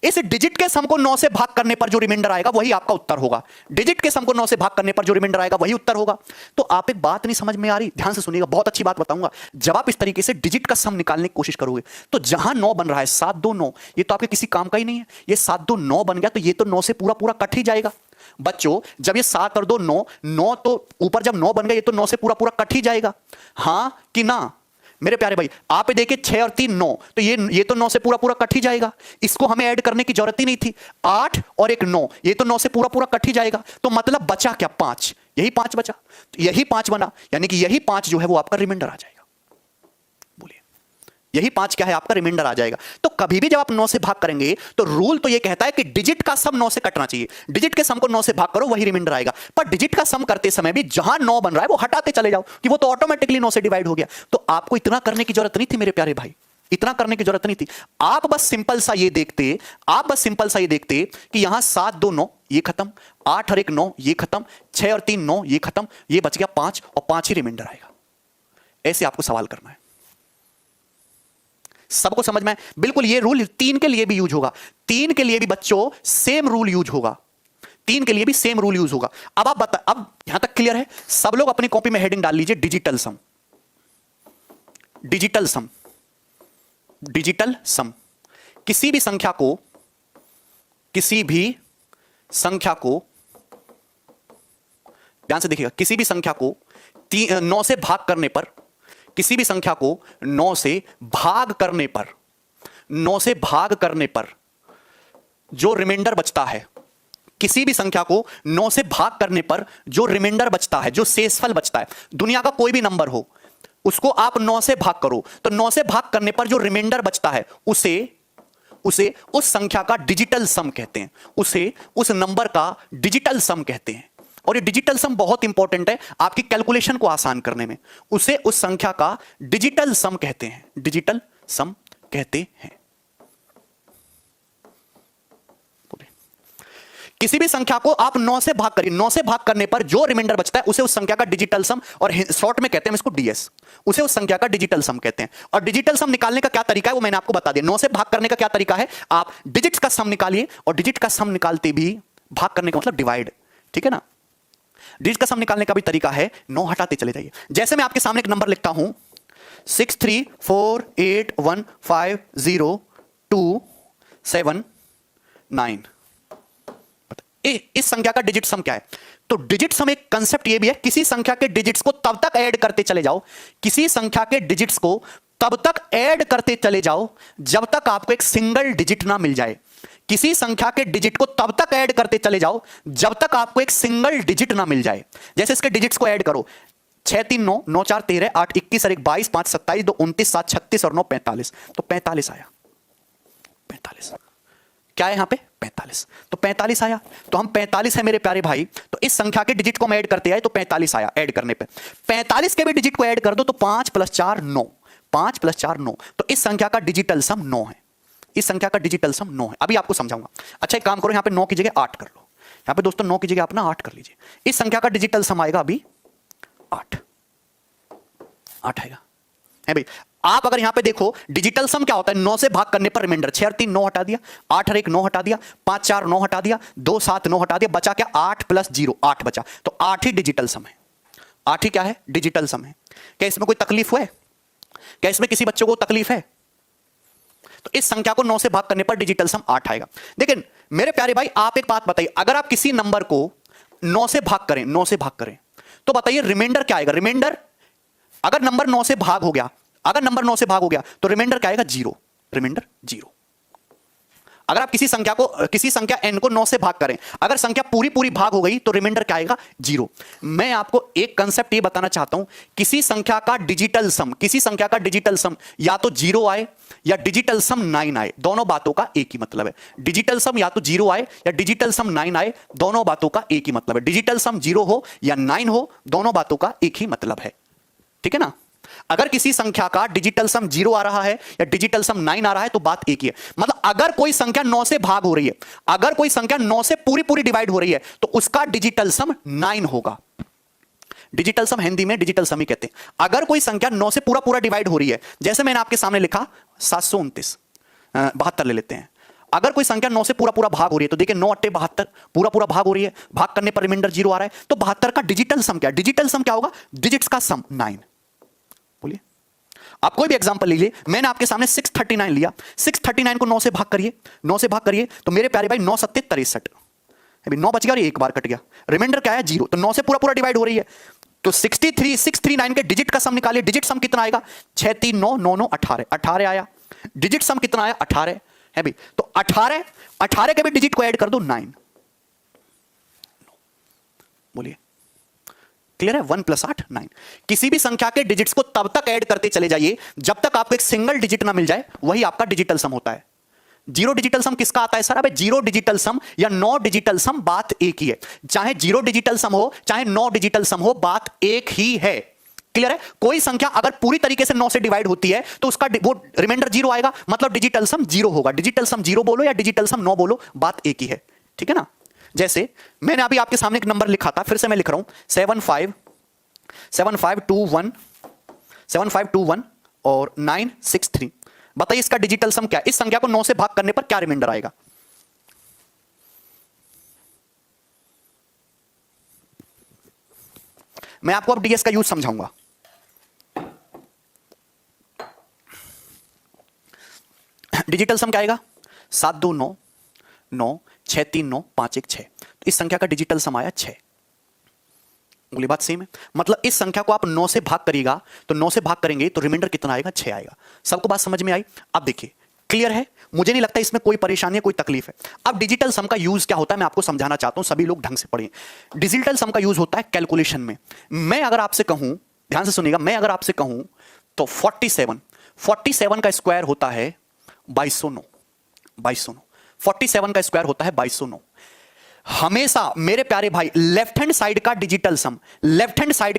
इस डिजिट के सम को 9 से भाग करने पर जो रिमाइंडर आएगा वही आपका उत्तर होगा। डिजिट के सम को 9 से भाग करने पर जो रिमाइंडर आएगा वही उत्तर होगा। तो आप एक बात नहीं समझ में आ रही, ध्यान से सुनिएगा, बहुत अच्छी बात बताऊंगा। जब आप इस तरीके से डिजिट का सम निकालने की कोशिश करोगे तो जहां 9 बन रहा है 7 2 9, ये तो आपके किसी काम का ही नहीं है। ये 7 2 9 बन गया तो ये तो 9 से पूरा पूरा कट ही जाएगा। बच्चों जब ये 7 और 2 9, 9 तो ऊपर जब 9 बन गया ये तो 9 से पूरा पूरा कट ही जाएगा, हां कि ना मेरे प्यारे भाई? आप देखिए 6 और 3 9, तो ये तो 9 से पूरा पूरा कट ही जाएगा। इसको हमें ऐड करने की जरूरत ही नहीं थी। 8 और 1 9, ये तो 9 से पूरा पूरा कट ही जाएगा। तो मतलब बचा क्या? 5। यही 5 बचा, तो यही 5 बना, यानी कि यही 5 जो है वो आपका रिमाइंडर आ जाएगा। बोलिए, यही 5 क्या है? आपका रिमाइंडर आ जाएगा। तो कभी भी जब आप 9 से भाग करेंगे तो रूल तो ये कहता है कि डिजिट का सम 9 से कटना चाहिए। डिजिट के सम को 9 से भाग करो, वही रिमाइंडर आएगा। पर डिजिट का सम करते समय भी जहां 9 बन रहा है वो हटाते चले जाओ कि वो तो ऑटोमेटिकली 9 से डिवाइड हो गया। तो आपको इतना करने की जरूरत नहीं थी मेरे प्यारे भाई, इतना करने की जरूरत नहीं थी। आप बस सिंपल सा ये देखते कि यहां 7 2 9 ये खत्म, 8 और 1 9 ये खत्म, 6 और 3 9 ये खत्म, ये बच गया 5 और 5 ही रिमाइंडर आएगा। ऐसे आपको सवाल करना है। सबको समझ में? बिल्कुल ये रूल 3 के लिए भी यूज होगा। 3 के लिए भी बच्चों सेम रूल यूज होगा। 3 के लिए भी सेम रूल यूज होगा। अब आप बता, अब यहां तक क्लियर है? सब लोग अपनी कॉपी में हेडिंग डाल लीजिए डिजिटल सम। डिजिटल सम, डिजिटल सम। किसी भी संख्या को ध्यान से देखिएगा, किसी भी संख्या को 9 से भाग करने पर, किसी भी संख्या को 9 से भाग करने पर, 9 से भाग करने पर जो रिमाइंडर बचता है, किसी भी संख्या को 9 से भाग करने पर जो रिमाइंडर बचता है, जो शेषफल बचता है, दुनिया का कोई भी नंबर हो, उसको आप 9 से भाग करो तो 9 से भाग करने पर जो रिमाइंडर बचता है उसे उस संख्या का डिजिटल सम कहते हैं। उसे उस नंबर का डिजिटल सम कहते हैं। और ये डिजिटल सम बहुत इंपॉर्टेंट है आपकी कैलकुलेशन को आसान करने में। उसे उस संख्या का डिजिटल सम कहते हैं, डिजिटल सम कहते हैं। किसी भी संख्या को आप 9 से भाग करिए, 9 से भाग करने पर जो रिमाइंडर बचता है उसे उस संख्या का डिजिटल सम, और शॉर्ट में कहते हैं इसको डीएस, उसे उस संख्या का डिजिटल सम कहते हैं। और डिजिटल सम निकालने का क्या तरीका है वो मैंने आपको बता दिया। 9 से भाग करने का क्या तरीका है, आप डिजिट्स का सम निकालिए, और डिजिट का सम निकालते भी, भाग करने का मतलब डिवाइड, ठीक है ना। डिजिट का सम निकालने का भी तरीका है, 9 हटाते चले जाइए। जैसे मैं आपके सामने एक नंबर लिखता हूं 6348150279। इस संख्या का डिजिट सम क्या है? तो डिजिट सम एक कंसेप्ट ये भी है, किसी संख्या के डिजिट्स को तब तक ऐड करते चले जाओ, किसी संख्या के डिजिट्स को तब तक ऐड करते चले जाओ जब तक आपको एक सिंगल डिजिट ना मिल जाए। किसी संख्या के डिजिट को तब तक ऐड करते चले जाओ जब तक आपको एक सिंगल डिजिट ना मिल जाए। जैसे इसके डिजिट्स को ऐड करो, 6 3 9 9 4 13 8 21 और 1 22 5 27 2 29 7 36 और 9 45, तो 45 आया। 45 क्या है यहां पे? 45। तो 45 आया, तो हम 45 है मेरे प्यारे भाई, तो इस संख्या के डिजिट को हम ऐड करते आए तो 45 आया। ऐड करने पे 45 के भी डिजिट को ऐड कर दो तो 5 + 4 9, 5 + 4 9, तो इस संख्या का डिजिटल सम 9 है। इस संख्या का डिजिटल सम 9 है। अभी आपको समझाऊंगा। अच्छा एक काम करो, यहां पे 9 की जगह 8 कर लो। यहां पे दोस्तों 9 की जगह आप ना 8 कर लीजिए। इस संख्या का डिजिटल सम आएगा अभी 8 आएगा, है भाई। आप अगर यहां पे देखो डिजिटल सम क्या होता है, 9 से भाग करने पर रिमाइंडर, 6 और 3 9 हटा दिया, 8 और 1 9 हटा दिया, 5 4 9 हटा दिया, 2 7 9 हटा दिया, बचा क्या? 8 + 0 8 बचा, तो 8 ही डिजिटल सम है। 8 ही क्या है? डिजिटल सम है। क्या इसमें कोई तकलीफ है? क्या इसमें किसी बच्चों को तकलीफ है? तो इस संख्या को 9 से भाग करने पर डिजिटल सम 8 आएगा। लेकिन मेरे प्यारे भाई आप एक बात बताइए, अगर आप किसी नंबर को 9 से भाग करें, 9 से भाग करें, तो बताइए रिमाइंडर क्या आएगा? रिमाइंडर अगर नंबर 9 से भाग हो गया, अगर नंबर 9 से भाग हो गया तो रिमाइंडर क्या आएगा? 0। रिमाइंडर 0। अगर आप किसी संख्या n को 9 से भाग करें, अगर संख्या पूरी भाग हो गई तो रिमाइंडर क्या आएगा? 0। मैं आपको एक कंसेप्ट ये बताना चाहता हूं, किसी संख्या का डिजिटल सम या तो 0 आए या डिजिटल सम 9 आए, दोनों बातों का एक ही मतलब है। डिजिटल सम या तो 0 आए या डिजिटल सम 9 आए, दोनों बातों का एक ही मतलब है। डिजिटल सम 0 हो या 9 हो, दोनों बातों का एक ही मतलब है, ठीक है ना। अगर किसी संख्या का डिजिटल सम 0 आ रहा है या डिजिटल सम 9 आ रहा है तो बात एक ही है। मतलब अगर कोई संख्या 9 से भाग हो रही है, अगर कोई संख्या 9 से पूरी डिवाइड हो रही है तो उसका डिजिटल सम 9 होगा। डिजिटल सम हिंदी में डिजिटल सम ही कहते हैं। अगर कोई संख्या 9 से पूरा डिवाइड हो रही है, जैसे मैंने आपके सामने लिखा 729 72 ले लेते हैं। अगर कोई संख्या 9 से पूरा भाग हो रही है तो देखिए 9 8 72 पूरा भाग हो रही है, भाग करने पर रिमाइंडर 0 आ रहा है, तो 72 का डिजिटल सम क्या? डिजिटल सम क्या होगा? डिजिट्स का सम 9। बोलिए, आप कोई भी एग्जांपल लीजिए। मैंने आपके सामने 639 लिया, 639 को 9 से भाग करिए, 9 से भाग करिए तो मेरे प्यारे भाई 9 7 63, अभी 9 बच गया और एक बार कट गया, रिमाइंडर क्या है? 0। तो 9 से पूरा डिवाइड हो रही है तो 639 के डिजिट का सम निकालिए। डिजिट सम कितना आएगा? 6 3 9 9 9 18 18 आया। डिजिट सम कितना आया? 18 है भाई। तो 18 के भी डिजिट को ऐड कर दो 9। बोलिए, क्लियर है? 1 + 8 9। किसी भी संख्या के डिजिट्स को तब तक ऐड करते चले जाइए जब तक आपको एक सिंगल डिजिट ना मिल जाए, वही आपका डिजिटल सम होता है। 0 डिजिटल सम किसका आता है सर? अबे 0 डिजिटल सम या 9 डिजिटल सम बात एक ही है। चाहे 0 डिजिटल सम हो चाहे 9 डिजिटल सम हो, बात एक ही है। क्लियर है? कोई संख्या अगर पूरी तरीके से 9 से डिवाइड होती है तो उसका वो रिमाइंडर 0 आएगा, मतलब डिजिटल सम 0 होगा। डिजिटल सम 0 बोलो या डिजिटल सम 9 बोलो, बात एक ही है, ठीक है ना? जैसे मैंने अभी आपके सामने एक नंबर लिखा था, फिर से मैं लिख रहा हूं 7521 और 963। बताइए इसका डिजिटल सम क्या है? इस संख्या को 9 से भाग करने पर क्या रिमाइंडर आएगा? मैं आपको अब डीएस का यूज समझाऊंगा। डिजिटल सम क्या आएगा? 729 9 639 516। तो इस संख्या का डिजिटल सम आया 6। बोली बात सेम है, मतलब इस संख्या को आप 9 से भाग करिएगा तो 9 से भाग करेंगे तो रिमाइंडर कितना आएगा? 6 आएगा। सबको बात समझ में आई? अब देखिए क्लियर है, मुझे नहीं लगता इसमें कोई परेशानी है, कोई तकलीफ है। अब डिजिटल सम का यूज क्या होता है मैं आपको समझाना चाहता हूं, सभी लोग ढंग से पढ़ें। डिजिटल सम का यूज होता है कैलकुलेशन में। मैं अगर आपसे कहूं, ध्यान से सुनिएगा, मैं अगर आपसे कहूं तो 47 का स्क्वायर होता है 2209। 47 का स्क्वायर होता है 2209। हमेशा मेरे प्यारे भाई लेफ्ट हैंड साइड का डिजिटल सम राइट हैंड साइड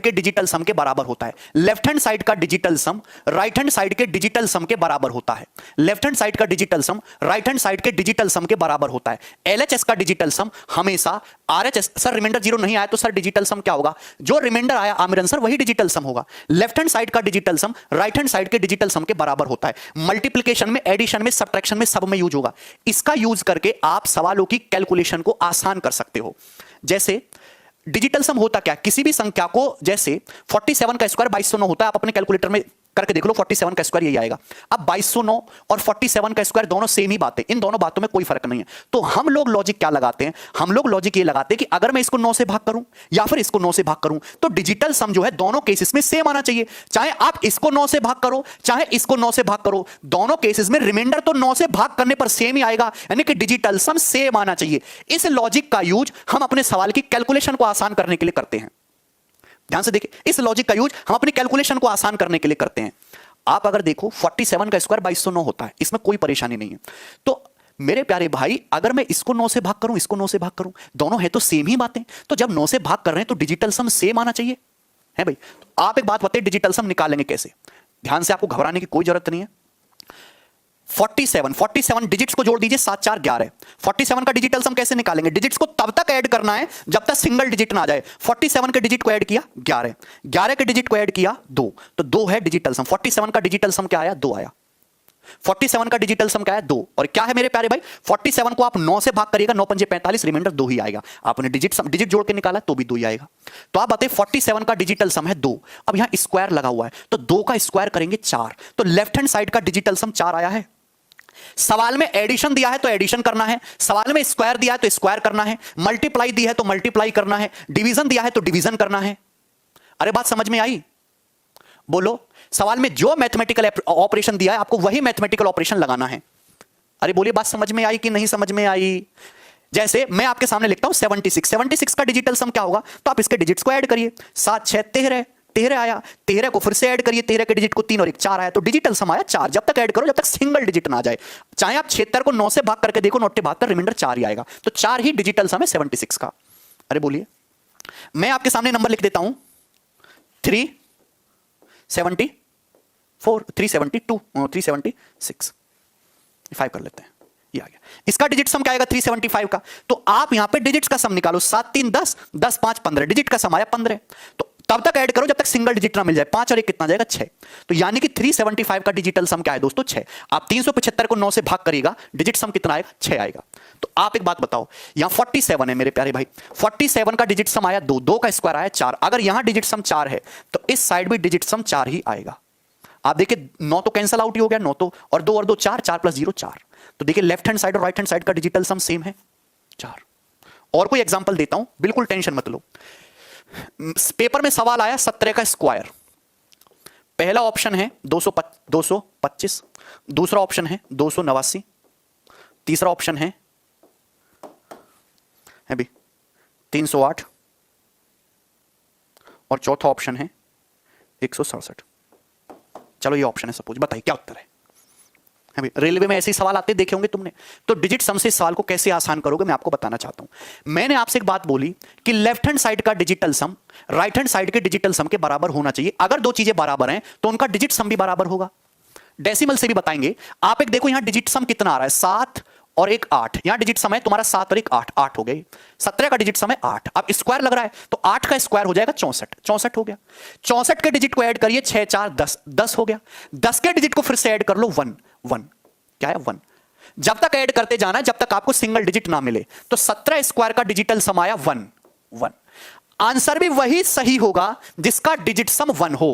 के डिजिटल सम के बराबर होता है। लेफ्ट हैंड साइड का डिजिटल सम राइट हैंड साइड के डिजिटल सम के बराबर होता है। लेफ्ट हैंड साइड का डिजिटल सम राइट हैंड साइड के डिजिटल सम के बराबर होता है। एलएचएस का डिजिटल सम हमेशा आरएचएस, सर रिमाइंडर 0 नहीं आया तो सर डिजिटल सम क्या होगा? जो रिमाइंडर आया आमिर आंसर वही डिजिटल सम होगा। लेफ्ट हैंड साइड का डिजिटल सम राइट हैंड साइड के डिजिटल सम के बराबर होता है। मल्टीप्लिकेशन में, एडिशन में, सबट्रैक्शन में, सब में यूज होगा। इसका यूज करके आप सवालों की कैलकुलेशन को आसान कर सकते हो। जैसे डिजिटल सम होता क्या? किसी भी संख्या को, जैसे 47 का स्क्वायर 2209 होता है, आप अपने कैलकुलेटर में करके देख लो, 47 का स्क्वायर यही आएगा। अब 2209 और 47 का स्क्वायर दोनों सेम ही बातें, इन दोनों बातों में कोई फर्क नहीं है। तो हम लोग लॉजिक क्या लगाते हैं? हम लोग लॉजिक ये लगाते हैं कि अगर मैं इसको 9 से भाग करूं या फिर इसको 9 से भाग करूं तो डिजिटल सम जो है दोनों केसेस में सेम आना चाहिए। चाहे आप इसको 9 से भाग करो चाहे इसको 9 से भाग करो, दोनों केसेस में रिमाइंडर तो 9 से भाग करने पर सेम ही आएगा, यानी कि डिजिटल सम सेम आना चाहिए। इस लॉजिक का यूज हम अपने सवाल की कैलकुलेशन को आसान करने के लिए करते हैं। ध्यान से देखिए, इस लॉजिक का यूज हम अपनी कैलकुलेशन को आसान करने के लिए करते हैं। आप अगर देखो 47 का स्क्वायर 2209 होता है, इसमें कोई परेशानी नहीं है। तो मेरे प्यारे भाई अगर मैं इसको 9 से भाग करूं, इसको 9 से भाग करूं, दोनों है तो सेम ही बातें, तो जब 9 से भाग कर रहे हैं तो डिजिटल सम सेम आना चाहिए, है भाई। तो आप एक बात बताइए डिजिटल सम निकालेंगे कैसे? ध्यान से, आपको घबराने की कोई जरूरत नहीं है। 47 डिजिट्स को जोड़ दीजिए, 7 4 11। 47 का डिजिटल सम कैसे निकालेंगे? डिजिट्स को तब तक ऐड करना है जब तक सिंगल डिजिट ना आ जाए। 47 के डिजिट को ऐड किया 11 के डिजिट को ऐड किया 2, तो 2 है डिजिटल सम। 47 का डिजिटल सम क्या आया? 2 आया। 47 का डिजिटल सम क्या है? 2। और क्या है मेरे प्यारे भाई? 47 को आप 9 से भाग करिएगा, 9 पंजे 45, रिमाइंडर 2 ही आएगा। आपने डिजिट जोड़ के निकाला तो भी 2 ही आएगा। तो आप बताइए 47 का डिजिटल सम है 2। अब यहां स्क्वायर लगा हुआ है तो 2 का स्क्वायर करेंगे 4, तो लेफ्ट हैंड साइड का डिजिटल सम 4 आया है। सवाल में एडिशन दिया है तो एडिशन करना है, सवाल में स्क्वायर दिया है तो स्क्वायर करना है, मल्टीप्लाई दिया है तो मल्टीप्लाई करना है, डिवीजन दिया है तो डिवीजन करना है। अरे बात समझ में आई? बोलो। सवाल में जो मैथमेटिकल ऑपरेशन दिया है आपको वही मैथमेटिकल ऑपरेशन लगाना है। अरे बोलिए, बात समझ में आई कि नहीं समझ में आई? जैसे मैं आपके सामने लिखता हूं 76 का डिजिटल सम क्या होगा? तो आप इसके डिजिट्स को ऐड करिए, 7 6 13 आया, 13 को फिर से ऐड करिए, 13 के डिजिट को 3 और 1 4 आया, तो डिजिटल सम आया 4। जब तक ऐड करो जब तक सिंगल डिजिट ना आ जाए। चाहे आप 76 को 9 से भाग करके देखो, 9 भाग कर रिमाइंडर 4 ही आएगा, तो 4 ही डिजिटल सम है 76 का। अरे बोलिए, मैं आपके सामने नंबर लिख देता हूं 372 372 376 5 कर लेते हैं, ये आ गया। इसका डिजिट सम क्या आएगा? 375 का। तो आप यहां पे डिजिट्स का सम निकालो, 7 3 10 10 5 15, डिजिट का सम आया 15। तो तब तक ऐड करो जब तक सिंगल डिजिट ना मिल जाए। 5 और 1 कितना जाएगा? 6। तो यानी कि 375 का डिजिटल सम क्या है दोस्तों? 6। आप 375 को 9 से भाग करिएगा, डिजिट सम कितना आएगा? 6 आएगा। तो आप एक बात बताओ, यहां 47 है मेरे प्यारे भाई, 47 का डिजिट सम आया 2, 2 का स्क्वायर आया 4। अगर यहां डिजिट सम 4 है तो इस साइड भी डिजिट सम 4 ही आएगा। आप देखिए 9 तो कैंसिल आउट ही हो गया, 9 तो, और 2 और 2 4, 4 + 0 4। तो देखिए लेफ्ट हैंड साइड और राइट हैंड साइड का डिजिटल सम सेम है 4। और कोई एग्जांपल देता हूं, बिल्कुल टेंशन मत लो। पेपर में सवाल आया 17 का स्क्वायर। पहला ऑप्शन है 225, दूसरा ऑप्शन है 289, तीसरा ऑप्शन है भी 308 और चौथा ऑप्शन है 167। चलो ये ऑप्शन है सपोज, बताइए क्या उत्तर है? अभी रेलवे में ऐसे ही सवाल आते देखे होंगे तुमने। तो डिजिट सम से इस सवाल को कैसे आसान करोगे मैं आपको बताना चाहता हूं। मैंने आपसे एक बात बोली कि लेफ्ट हैंड साइड का डिजिटल सम राइट हैंड साइड के डिजिटल सम के बराबर होना चाहिए। अगर दो चीजें बराबर हैं तो उनका डिजिट सम भी बराबर होगा। डेसिमल से भी बताएंगे। आप एक देखो यहां डिजिट सम कितना आ रहा है, 7 और एक 8। यहां डिजिट सम है तुम्हारा 7 और एक 8, 8 हो गए। 17 का डिजिट सम है 8। अब स्क्वायर लग रहा है तो 8 का स्क्वायर हो जाएगा 64, 64 हो गया। 64 के डिजिट को ऐड करिए 6 4 10, 10 हो गया। 10 के डिजिट को फिर से ऐड कर लो 1, 1 क्या है 1। जब तक ऐड करते जाना जब तक आपको सिंगल डिजिट ना मिले। तो 17 स्क्वायर का डिजिटल सम आया 1, 1। आंसर भी वही सही होगा जिसका डिजिट सम 1 हो।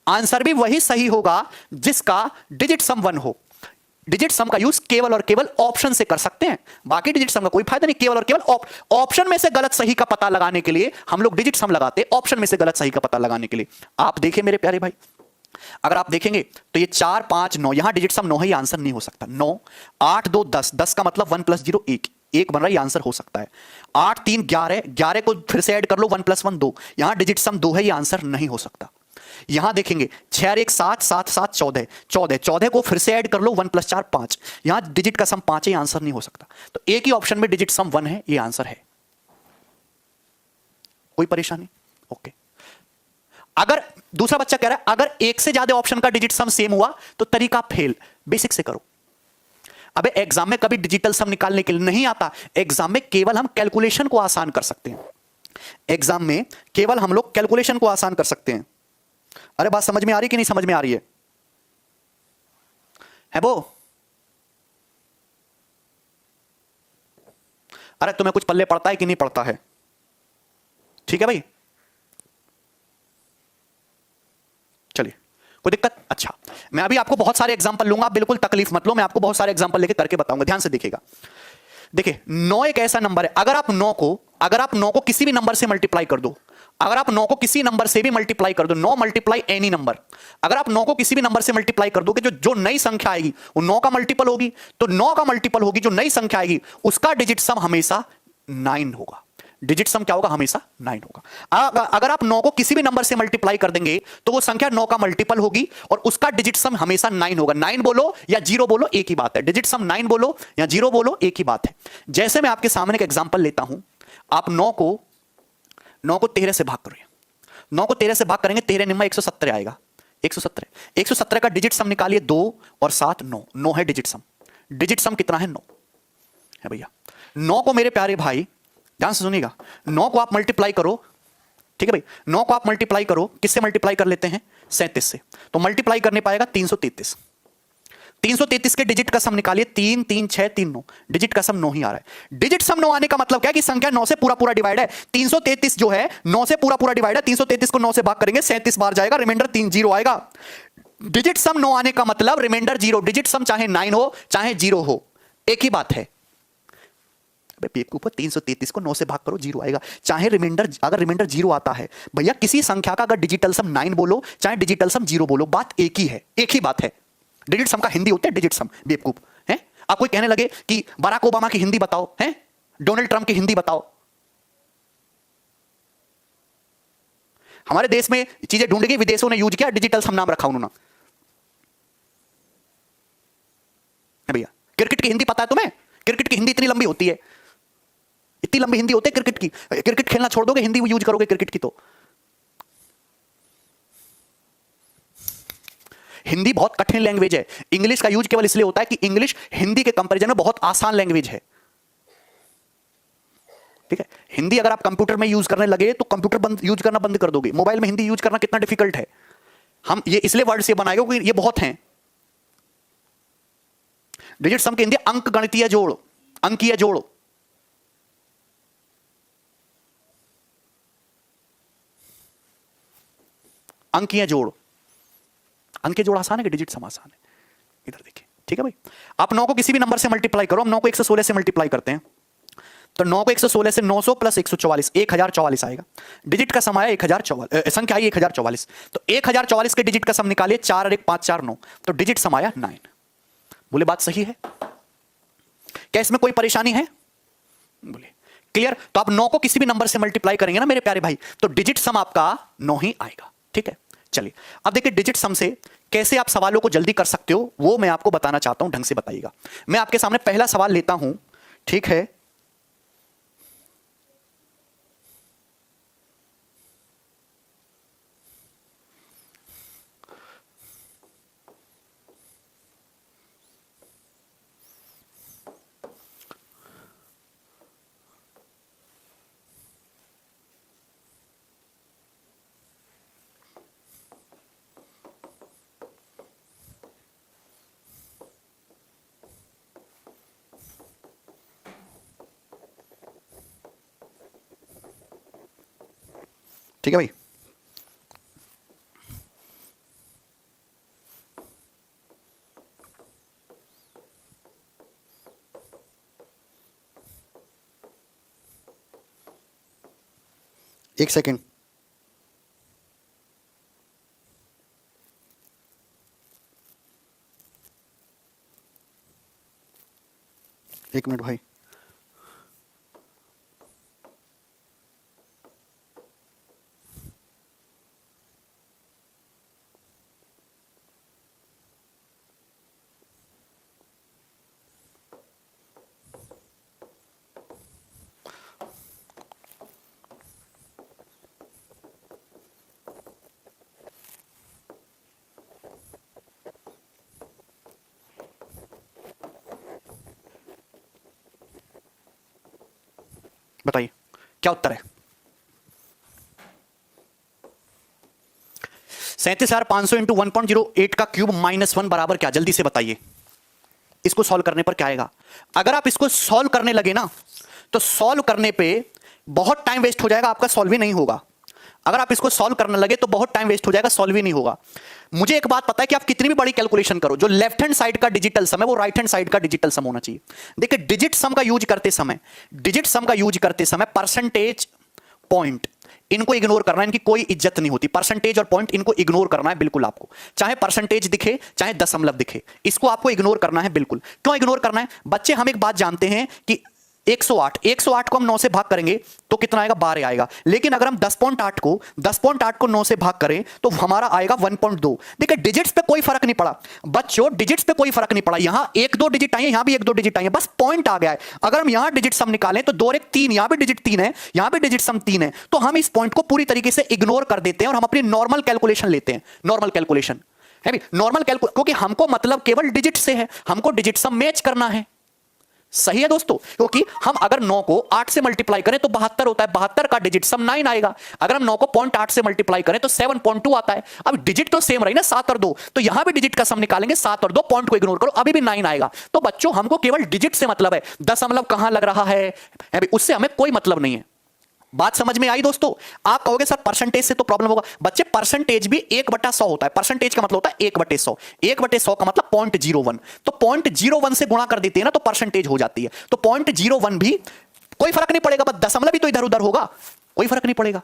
आंसर भी वही सही होगा जिसका डिजिट सम 1 हो। डिजिट सम का यूज केवल और केवल ऑप्शन से कर सकते हैं, बाकी डिजिट सम का कोई फायदा नहीं। केवल और केवल ऑप्शन में से गलत सही का पता लगाने के लिए हम लोग डिजिट सम लगाते हैं, ऑप्शन में से गलत सही का पता लगाने के लिए। आप देखिए मेरे प्यारे भाई, अगर आप देखेंगे तो ये 4 5 9, यहां डिजिट सम 9 है, ये आंसर नहीं हो सकता। 9 8 2 10, 10 का मतलब 1 + 0 1, 1 बन रहा है, ये आंसर हो सकता है। 8 3 11, 11 को फिर से ऐड कर लो 1 + 1 2, यहां डिजिट सम 2 है, ये आंसर नहीं हो सकता। यहां देखेंगे 6 और 1 7, 7 7 14, 14 14 को फिर से ऐड कर लो 1 + 4 5, यहां डिजिट का सम 5 है, ये आंसर नहीं हो सकता। तो एक ही ऑप्शन में डिजिट सम 1 है, ये आंसर है। कोई परेशानी? ओके। अगर दूसरा बच्चा कह रहा है अगर एक से ज्यादा ऑप्शन का डिजिट सम सेम हुआ तो तरीका फेल, बेसिक से करो। अबे एग्जाम में कभी डिजिटल सम निकालने के लिए नहीं आता। एग्जाम में केवल हम कैलकुलेशन को आसान कर सकते हैं। एग्जाम में केवल हम लोग कैलकुलेशन को आसान कर सकते हैं। अरे बात समझ में आ रही कि नहीं समझ में आ रही है वो? अरे तुम्हें कुछ पल्ले पड़ता है कि नहीं पड़ता है? ठीक है भाई, चलिए कोई दिक्कत? अच्छा, मैं अभी आपको बहुत सारे एग्जांपल लूंगा, बिल्कुल तकलीफ मत लो, मैं आपको बहुत सारे एग्जांपल लेके करके बताऊंगा, ध्यान से देखिएगा। देखिए 9 एक ऐसा नंबर है, अगर आप 9 को किसी भी नंबर से मल्टीप्लाई कर दो, अगर आप 9 को किसी नंबर से भी मल्टीप्लाई कर दो, 9 मल्टीप्लाई एनी नंबर, अगर आप 9 को किसी भी नंबर से मल्टीप्लाई कर दोगे, जो नई संख्या आएगी वो 9 का मल्टीपल होगी, तो 9 का मल्टीपल होगी जो नई संख्या आएगी, उसका डिजिट सम हमेशा 9 होगा। डिजिट सम क्या होगा? हमेशा 9 होगा। अगर आप 9 को किसी भी नंबर से मल्टीप्लाई कर देंगे तो वो संख्या 9 का मल्टीपल होगी और उसका डिजिट सम हमेशा 9 होगा। 9 बोलो या 0 बोलो एक ही बात है, डिजिट सम 9 बोलो या 0 बोलो एक ही बात है। जैसे मैं आपके सामने एक एग्जांपल लेता हूं, आप 9 को 13 से भाग करिए। 9 को 13 से भाग करेंगे, 13 निम्मा 170 आएगा, 117 का डिजिट सम निकालिए, 2 और 7 9, 9 है डिजिट सम। डिजिट सम कितना है? 9 है भैया। 9 को मेरे प्यारे भाई ध्यान से सुनिएगा, 9 को आप मल्टीप्लाई करो, ठीक है भाई, 9 को आप मल्टीप्लाई करो, किससे मल्टीप्लाई कर लेते हैं? 37 से। तो मल्टीप्लाई करने पाएगा 333। 333 के डिजिट का सम निकालिए, 3 3 6 3 9, डिजिट का सम 9 ही आ रहा है। डिजिट सम 9 आने का मतलब क्या है कि संख्या 9 से पूरा पूरा डिवाइड है। 333 जो है 9 से पूरा पूरा डिवाइड है, 333 को 9 से भाग करेंगे 37 बार जाएगा, रिमाइंडर 3 0 आएगा। डिजिट सम 9 आने का मतलब रिमाइंडर 0, डिजिट सम चाहे 9 हो चाहे 0 हो एक ही बात है। 333 को 9 से भाग करो 0 आएगा, चाहे रिमाइंडर, अगर रिमाइंडर 0 आता है भैया, किसी संख्या का अगर डिजिटल सम 9 बोलो चाहे डिजिटल सम 0 बोलो, बात एक ही है, एक ही बात है। डिजिट सम का हिंदी होता है डिजिट सम, बेवकूफ है। आप कोई कहने लगे कि बराक ओबामा की हिंदी बताओ, है डोनाल्ड ट्रंप की हिंदी बताओ। हमारे देश में चीजें ढूंढ गई, विदेशों ने यूज किया, डिजिटल सम नाम रखा उन्होंने। भैया क्रिकेट की हिंदी पता है तुम्हें? क्रिकेट की हिंदी इतनी लंबी होती है, इतनी लंबी हिंदी होती है क्रिकेट की। क्रिकेट खेलना छोड़ दोगे, हिंदी यूज करोगे क्रिकेट की। तो हिंदी बहुत कठिन लैंग्वेज है। इंग्लिश का यूज केवल इसलिए होता है कि इंग्लिश हिंदी के कंपैरिजन में बहुत आसान लैंग्वेज है, ठीक है। हिंदी अगर आप कंप्यूटर में यूज करने लगे तो कंप्यूटर यूज करना बंद कर दोगे। मोबाइल में हिंदी यूज करना कितना डिफिकल्ट है। हम ये इसलिए वर्ड से बनाए क्योंकि ये बहुत हैं। डिजिट सम की हिंदी अंक गणितीय जोड़, अंकीय जोड़। अंकीय जोड़, अंकीय जोड़ आसान है कि डिजिट सम आसान है? इधर देखिए, ठीक है भाई। आप 9 को किसी भी नंबर से मल्टीप्लाई करो, हम 9 को 116 से मल्टीप्लाई करते हैं, तो 9 को 116 से 900 प्लस 144, 1044 आएगा। डिजिट का सम आया 1044, संख्या आई 1044, तो 1044 के डिजिट का सम निकालिए, 4 और 1 5 4 9, तो डिजिट सम आया 9। बोले बात सही है? क्या इसमें कोई परेशानी है? बोले क्लियर? तो आप 9 को किसी भी नंबर से मल्टीप्लाई करेंगे ना मेरे प्यारे भाई, तो डिजिट सम आपका 9 ही आएगा, ठीक है। चलिए अब देखिए डिजिट सम से कैसे आप सवालों को जल्दी कर सकते हो वो मैं आपको बताना चाहता हूं, ढंग से बताइएगा। मैं आपके सामने पहला सवाल लेता हूं, ठीक है। ठीक है भाई, एक सेकेंड। एक मिनट भाई। बताइए क्या उत्तर है? 37,500 इंटू 1.08 का क्यूब -1 बराबर क्या? जल्दी से बताइए, इसको सॉल्व करने पर क्या आएगा? अगर आप इसको सॉल्व करने लगे ना तो सॉल्व करने पे बहुत टाइम वेस्ट हो जाएगा, आपका सॉल्व ही नहीं होगा। अगर आप इसको सॉल्व करने लगे तो बहुत टाइम वेस्ट हो जाएगा, सॉल्व ही नहीं होगा। मुझे एक बात पता है कि आप कितनी भी बड़ी कैलकुलेशन करो, जो लेफ्ट हैंड साइड का डिजिटल सम है वो राइट हैंड साइड का डिजिटल सम होना चाहिए। देखिए डिजिट सम का यूज करते समय परसेंटेज, पॉइंट, इनको इग्नोर करना है, इनकी कोई इज्जत नहीं होती। परसेंटेज और पॉइंट इनको इग्नोर करना है बिल्कुल आपको, चाहे परसेंटेज दिखे चाहे दशमलव दिखे, इसको आपको इग्नोर करना है बिल्कुल। क्यों इग्नोर करना है बच्चे? हम एक बात जानते हैं कि 108 को हम 9 से भाग करेंगे तो कितना आएगा? 12 आएगा। लेकिन अगर हम 10.8 को 9 से भाग करें तो हमारा आएगा 1.2। देखिए डिजिट्स पे कोई फर्क नहीं पड़ा बच्चों, डिजिट्स पे कोई फर्क नहीं पड़ा। यहां 1-2 डिजिट आई है, यहां भी 1-2 डिजिट आई है, बस पॉइंट आ गया है। अगर हम यहां डिजिट सम निकालें तो 2 और 1 3, यहां भी डिजिट 3 है, यहां भी डिजिट सम 3 है, तो हम इस पॉइंट को पूरी तरीके से इग्नोर कर देते हैं और हम अपनी नॉर्मल कैलकुलेशन लेते हैं। नॉर्मल कैलकुलेशन है भी नॉर्मल कैलकुलेशन, क्योंकि हमको मतलब केवल डिजिट से है, हमको डिजिट सम मैच करना है। सही है दोस्तों, क्योंकि हम अगर 9 को 8 से मल्टीप्लाई करें तो 72 होता है, 72 का डिजिट सम 9 आएगा। अगर हम 9 को 0.8 से मल्टीप्लाई करें तो 7.2 आता है। अब डिजिट तो सेम रही ना, 7 और 2, तो यहां भी डिजिट का सम निकालेंगे, 7 और 2, पॉइंट को इग्नोर करो, अभी भी 9 आएगा। तो बच्चों हमको केवल डिजिट से मतलब है, दशमलव कहां लग रहा है उससे हमें कोई मतलब नहीं है। बात समझ में आई दोस्तों? आप कहोगे सर परसेंटेज से तो प्रॉब्लम होगा। बच्चे परसेंटेज भी 1/100 होता है। परसेंटेज का मतलब होता है 1/100, 1/100 का मतलब 0.01, तो 0.01 से गुणा कर देते हैं ना तो परसेंटेज हो जाती है। तो 0.01 भी कोई फर्क नहीं पड़ेगा, बस दशमलव भी तो इधर उधर होगा, कोई फर्क नहीं पड़ेगा।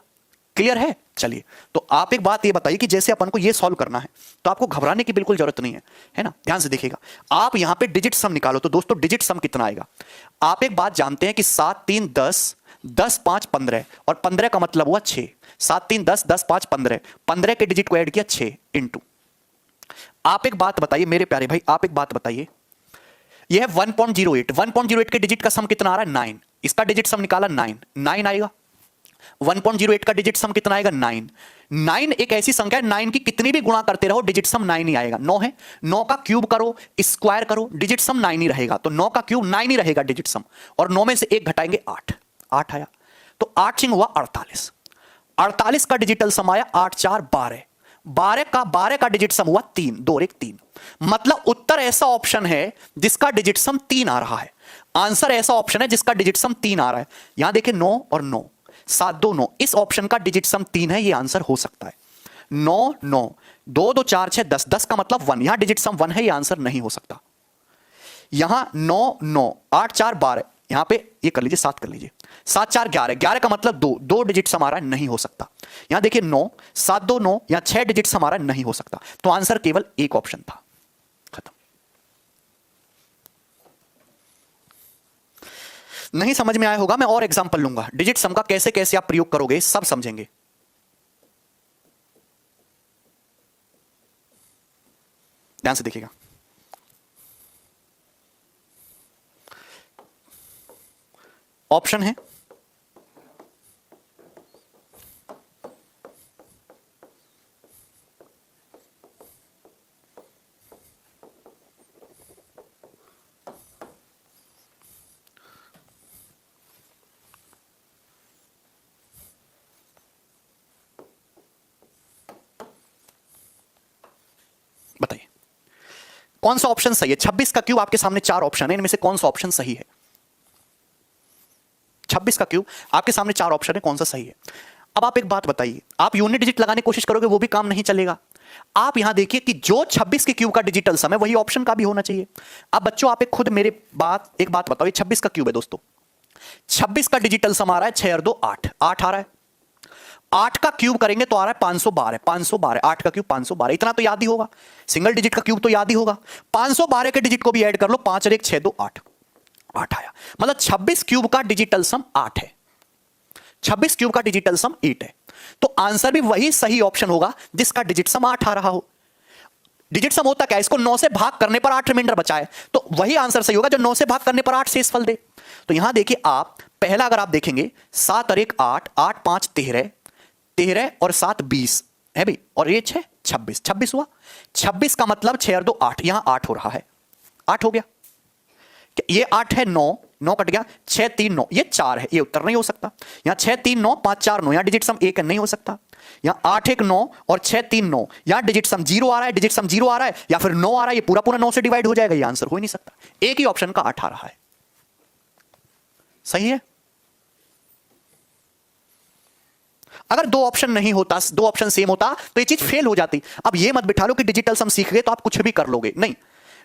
क्लियर है? चलिए, तो आप एक बात ये बताइए कि जैसे अपन को ये सॉल्व करना है तो आपको घबराने की बिल्कुल जरूरत नहीं है ना। ध्यान से देखिएगा, आप यहां पे डिजिट सम निकालो तो दोस्तों डिजिट सम कितना आएगा? आप एक बात जानते हैं कि 7 3 10, 10 5 15 और 15 का मतलब हुआ 6। 7 3 10, 10 5 15, 15 के डिजिट को ऐड किया 6 इंटू। आप एक बात बताइए मेरे प्यारे भाई, आप एक बात बताइए, यह है 1.08 के डिजिट का सम कितना आ रहा है? 9। इसका डिजिट सम निकाला 9 आएगा। 1.08 का डिजिट सम कितना आएगा? 9 एक ऐसी संख्या है 9 की कितनी भी गुणा करते रहो डिजिट सम 9 ही आएगा। 9 है, 9 का क्यूब करो, स्क्वायर करो, डिजिट सम 9 ही रहेगा। तो 9 का क्यूब 9 ही रहेगा डिजिट सम, और 9 में से 1 घटाएंगे 8 आया। तो 8 चिंग हुआ 48, 48 का डिजिटल सम आया 8 4 12, 12 का डिजिट सम हुआ 3, 2 और 1 3। मतलब उत्तर ऐसा ऑप्शन है जिसका डिजिट सम 3 आ रहा है। आंसर ऐसा ऑप्शन है जिसका डिजिट सम 3 आ रहा है। यहां देखिए 9 और 9, 7 2 9, इस ऑप्शन का डिजिट सम 3 है, यह आंसर हो सकता है। 9 9, 2 2 4 6 10, 10 का मतलब 1, यहां डिजिट सम 1 है, यह आंसर नहीं हो सकता। यहां 9 9, 8 4 12, यहां पे ये कर लीजिए 7 कर लीजिए, 7 4 11, 11 का मतलब 2, 2 डिजिट सम आ रहा है, नहीं हो सकता। यहां देखिए 9 7 2 9, यहां 6 डिजिट सम आ रहा है, नहीं हो सकता। तो आंसर केवल एक ऑप्शन था, खत्म। नहीं समझ में आया होगा, मैं और एग्जांपल लूंगा डिजिट सम का, कैसे कैसे आप प्रयोग करोगे सब समझेंगे। ध्यान से देखिएगा, ऑप्शन है बताइए कौन सा ऑप्शन सही है। 26 का क्यूब आपके सामने चार ऑप्शन है, इनमें से कौन सा ऑप्शन सही है। 26 का क्यूब आपके सामने चार ऑप्शन है, कौन सा सही है। अब आप एक बात बताइए, आप यूनिट डिजिट लगाने की कोशिश करोगे वो भी काम नहीं चलेगा। आप यहां देखिए कि जो 26 के क्यूब का डिजिटल सम है वही ऑप्शन का भी होना चाहिए। अब बच्चों आप एक खुद मेरे एक बात बताओ, ये 26 का क्यूब है दोस्तों, 26 का डिजिटल सम आ रहा है 6 और 2 8, 8 आ रहा है। 8 का क्यूब करेंगे तो आ रहा है 512, 512, 8 का क्यूब 512, इतना तो याद ही होगा। सिंगल डिजिट का क्यूब तो याद ही होगा। 512 के डिजिट को भी ऐड कर लो, 5 और 1 6 2 8, 8 आया। मतलब 26 क्यूब का डिजिटल सम 8 है, 26 क्यूब का डिजिटल सम 8 है। तो आंसर भी वही सही ऑप्शन होगा जिसका डिजिट सम 8 आ रहा हो। डिजिट सम होता क्या है, इसको 9 से भाग करने पर 8 रिमाइंडर बचा है, तो वही आंसर सही होगा जो 9 से भाग करने पर 8 शेषफल दे। तो यहां देखिए आप पहला अगर आप देखेंगे 7 और 1 8, 8 5 13, 13 और 7 20 है भाई, और ये 6 26, 26 हुआ। 26 का मतलब 6 और 2 8, यहां 8 हो रहा है, 8 हो गया। ये 8 है, 9 9 कट गया, 6 3 9, ये 4 है, ये उत्तर नहीं हो सकता। यहां 6 3 9 5 4 9, यहां डिजिट सम 1 नहीं हो सकता। यहां 8 1 9 और 6 3 9, यहां डिजिट सम 0 आ रहा है, डिजिट सम 0 आ रहा है, या फिर 9 आ रहा है, ये पूरा पूरा 9 से डिवाइड हो जाएगा, ये आंसर हो ही नहीं सकता। एक ही ऑप्शन का 8 आ रहा है, सही है। अगर दो ऑप्शन नहीं होता, दो ऑप्शन सेम होता तो ये चीज फेल हो जाती। अब ये मत बिठा लो कि डिजिटल सम सीख गए तो आप कुछ भी कर लोगे, नहीं।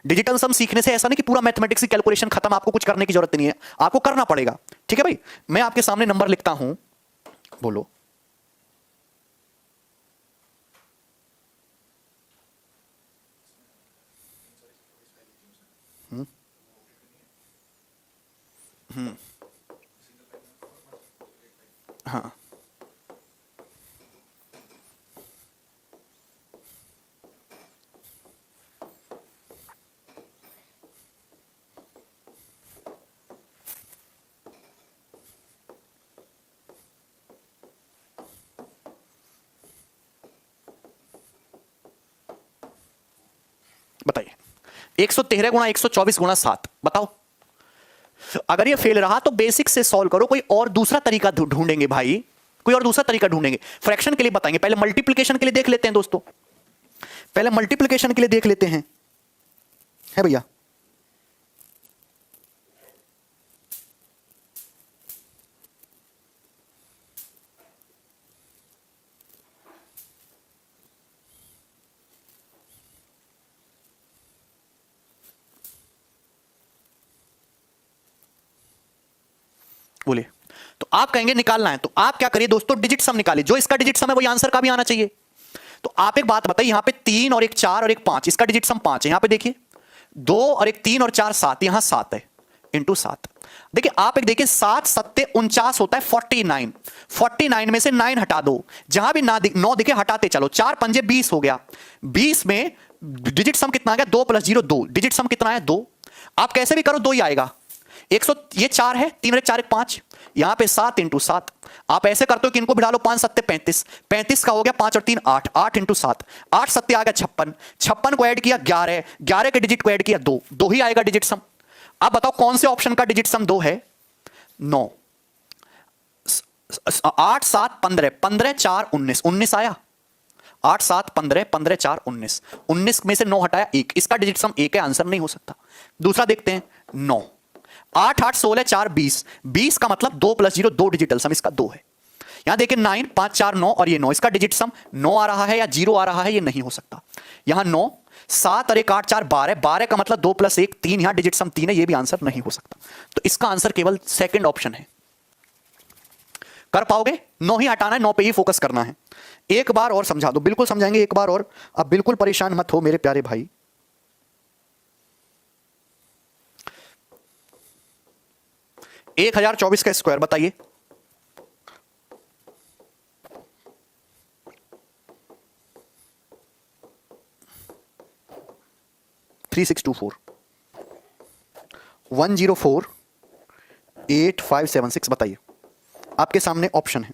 डिजिटल सम सीखने से ऐसा नहीं कि पूरा मैथमेटिक्स की कैलकुलेशन खत्म, आपको कुछ करने की जरूरत नहीं है, आपको करना पड़ेगा। ठीक है भाई, मैं आपके सामने नंबर लिखता हूं, बोलो। हाँ बताइए 113 गुणा 124 गुणा 7, बताओ। अगर ये फेल रहा तो बेसिक से सॉल्व करो, कोई और दूसरा तरीका ढूंढेंगे भाई, कोई और दूसरा तरीका ढूंढेंगे। फ्रैक्शन के लिए बताएंगे, पहले मल्टीप्लिकेशन के लिए देख लेते हैं दोस्तों, पहले मल्टीप्लिकेशन के लिए देख लेते हैं, है भैया। बोले तो आप कहेंगे निकालना है, तो आप क्या करिए दोस्तों, डिजिट सम निकालिए, जो इसका डिजिट सम है वही आंसर का भी आना चाहिए। तो आप एक बात बताइए, यहां पे 3 और 1 4 और 1 5, इसका डिजिट सम 5 है। यहां पे देखिए 2 और 1 3 और 4 7, यहां 7 है, इंटू 7। देखिए आप एक देखिए 7 7 49 होता है 49, 49 में से 9 हटा दो, जहां भी 9 दिखे हटाते चलो, 4 पंजे 20 हो गया। 20 में डिजिट सम कितना आ गया, 2 + 0 2, डिजिट सम कितना है 2। आप कैसे भी करो 2 ही आएगा। 100, ये 4 है, 3 और 1 4 1 5, यहां पे 7 इंटू 7। आप ऐसे करते हो कि इनको बिठा लो, 5 7 35, 35 का हो गया, 5 और 3 8, 8 इंटू 7, 8 7 आ गया 56, 56 को ऐड किया 11, 11 के डिजिट को ऐड किया 2, 2 ही आएगा डिजिट सम। अब बताओ कौन से ऑप्शन का डिजिट सम 2 है, 9। 8 7 15, 15 4 19, 19 आया। 8 7 15, 15 4 19, 19 में से 9 हटाया 1, इसका डिजिट सम 1 है, आंसर नहीं हो सकता। दूसरा देखते हैं 9, 8 8 16 4 20, 20 का मतलब 2 + 0 2, डिजिटल सम इसका 2 है। यहां देखिए 9 5 4 9 और ये 9, इसका डिजिट सम 9 आ रहा है या 0 आ रहा है, ये नहीं हो सकता। यहां 9 7 और 1 8 4 12, 12 का मतलब 2 + 1 3, यहां डिजिट सम 3 है, ये भी आंसर नहीं हो सकता। तो इसका आंसर केवल सेकंड ऑप्शन है। कर पाओगे? 9 ही हटाना है, 9 पे ही फोकस करना है। एक बार और समझा दो, बिल्कुल समझाएंगे एक बार और, अब बिल्कुल परेशान मत हो मेरे प्यारे भाई। 1024 का स्क्वायर बताइए। 3624 104 8576। बताइए, आपके सामने ऑप्शन है।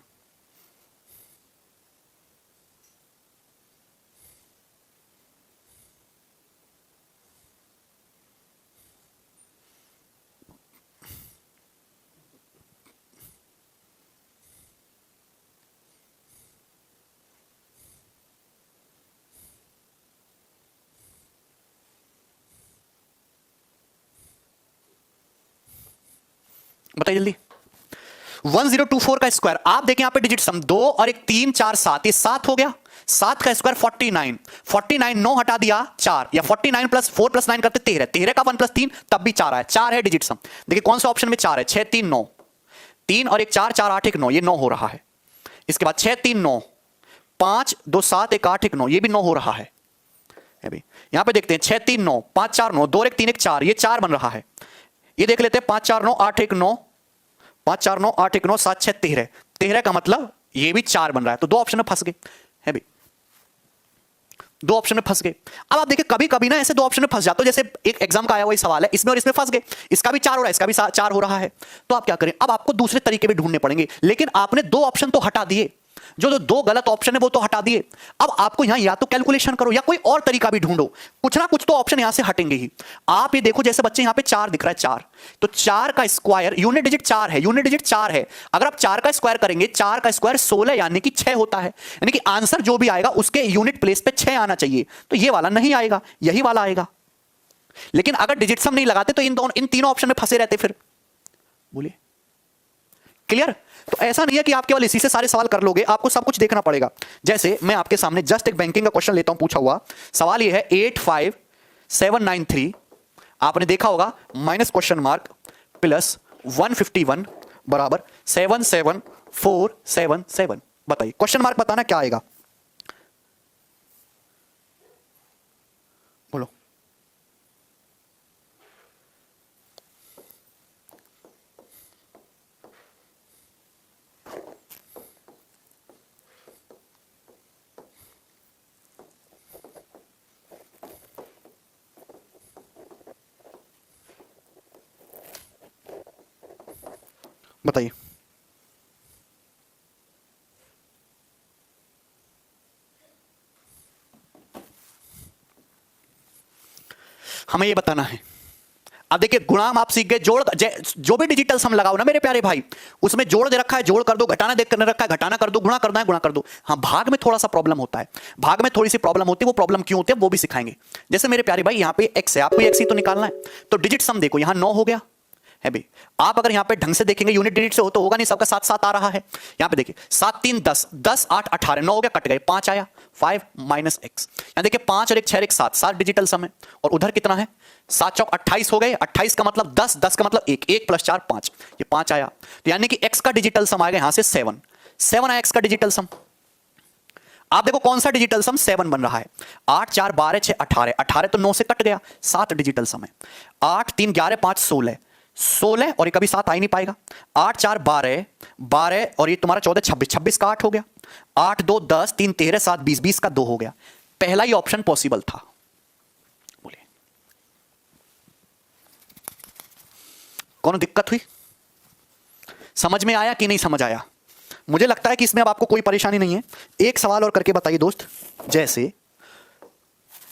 बताइए जल्दी। 1024 का स्क्वायर, आप देखें यहां पे डिजिट सम 2 और एक 3 4 7, ये 7 हो गया। 7 का स्क्वायर 49, 49 9 हटा दिया 4, या 49 प्लस 4 प्लस 9 करते 13, 13 का 1 प्लस 3 तब भी 4 है, 4 है डिजिट सम। देखिए कौन सा ऑप्शन में 4 है, 6 3 9, 3 और एक 4 4 8 1 9, ये 9 हो रहा है। इसके बाद 6 3 9, 5 2 7 1 8 1 9, ये भी 9 हो रहा है। अभी यहां पे देखते हैं 6 3 9, 5 4 9, 2 1 3 1 4, ये 4 बन रहा है। ये देख लेते हैं 5 4 9 8 1 9, 5 4 9 8 1 9 7 6 13, 13 का मतलब ये भी 4 बन रहा है। तो दो ऑप्शन में फंस गए है भाई, दो ऑप्शन में फंस गए। अब आप देखिए कभी कभी ना ऐसे दो ऑप्शन में फंस जाते हो, जैसे एक एग्जाम का आया हुआ सवाल है, इसमें और इसमें फंस गए, इसका भी 4 हो रहा है, इसका भी 4 हो रहा है, तो आप क्या करें, अब आपको दूसरे तरीके भी ढूंढने पड़ेंगे। लेकिन आपने दो ऑप्शन तो हटा दिए, जो दो गलत ऑप्शन है वो तो हटा दिए। अब आपको यहां या तो कैलकुलेशन करो या कोई और तरीका भी ढूंढो, कुछ ना कुछ तो ऑप्शन यहां से हटेंगे ही। आप ये देखो जैसे बच्चे यहां पे 4 दिख रहा है, 4, तो 4 का स्क्वायर यूनिट डिजिट 4 है, यूनिट डिजिट 4 है। अगर आप 4 का स्क्वायर करेंगे, 4 का स्क्वायर 16 यानी कि 6 होता है, यानी कि आंसर जो भी आएगा उसके यूनिट प्लेस पे 6 आना चाहिए। तो ये वाला नहीं आएगा, यही वाला आएगा। लेकिन अगर डिजिट सम नहीं लगाते तो इन तीनों ऑप्शन में फंसे रहते, फिर बोलिए क्लियर। तो ऐसा नहीं है कि आप केवल इसी से सारे सवाल कर लोगे, आपको सब कुछ देखना पड़ेगा। जैसे मैं आपके सामने जस्ट एक बैंकिंग का क्वेश्चन लेता हूं, पूछा हुआ सवाल ये है 85793, आपने देखा होगा माइनस क्वेश्चन मार्क प्लस 151 बराबर 77477। बताइए क्वेश्चन मार्क बताना क्या आएगा, बोलो। बताइए हमें ये बताना है। अब देखिए गुणाम आप सीख गए, जोड़ जो भी डिजिटल सम लगाओ ना मेरे प्यारे भाई, उसमें जोड़ दे रखा है जोड़ कर दो, घटाना देख कर रखा है घटाना कर दो, गुणा करना है गुणा कर दो। हाँ भाग में थोड़ा सा प्रॉब्लम होता है, भाग में थोड़ी सी प्रॉब्लम होती है, वो प्रॉब्लम क्यों होती है वो भी सिखाएंगे। जैसे मेरे प्यारे भाई यहाँ पे एक्स है, आपको एक्स ही तो निकालना है, तो डिजिट सम देखो यहाँ 9 हो गया है भाई। आप अगर यहाँ पे ढंग से देखेंगे यूनिट डिजिट से हो तो होगा नहीं, सबका 7 7 आ रहा है। यहाँ पे देखिए 7 3 10, 10 8 18, 9 हो गया, कट गए, 5 आया, 5 माइनस एक्स। यहाँ देखिए 5 और 1 6 और 1 7, 7 डिजिटल सम है। और उधर कितना है, 7 चौक 28 हो गए, 28 का मतलब 10, 10 का मतलब 1, 1 प्लस 4 5, ये 5 आया। तो यानी कि एक्स का डिजिटल सम आएगा यहाँ से 7, 7 आया एक्स का डिजिटल सम। आप देखो कौन सा डिजिटल सम 7 बन रहा है, 8 4 12 6 18, 18 तो 9 से कट गया, 7 डिजिटल सम है। 8 3 11 5 16, 16 और ये कभी 7 आ ही नहीं पाएगा। 8 4 12, 12 और ये तुम्हारा 14 26, 26 का 8 हो गया, 8 2 10, 3 13, 7 20, 20 का 2 हो गया। पहला ही ऑप्शन पॉसिबल था। बोलिए कौन दिक्कत हुई, समझ में आया कि नहीं समझ आया। मुझे लगता है कि इसमें अब आपको कोई परेशानी नहीं है। एक सवाल और करके बताइए दोस्त, जैसे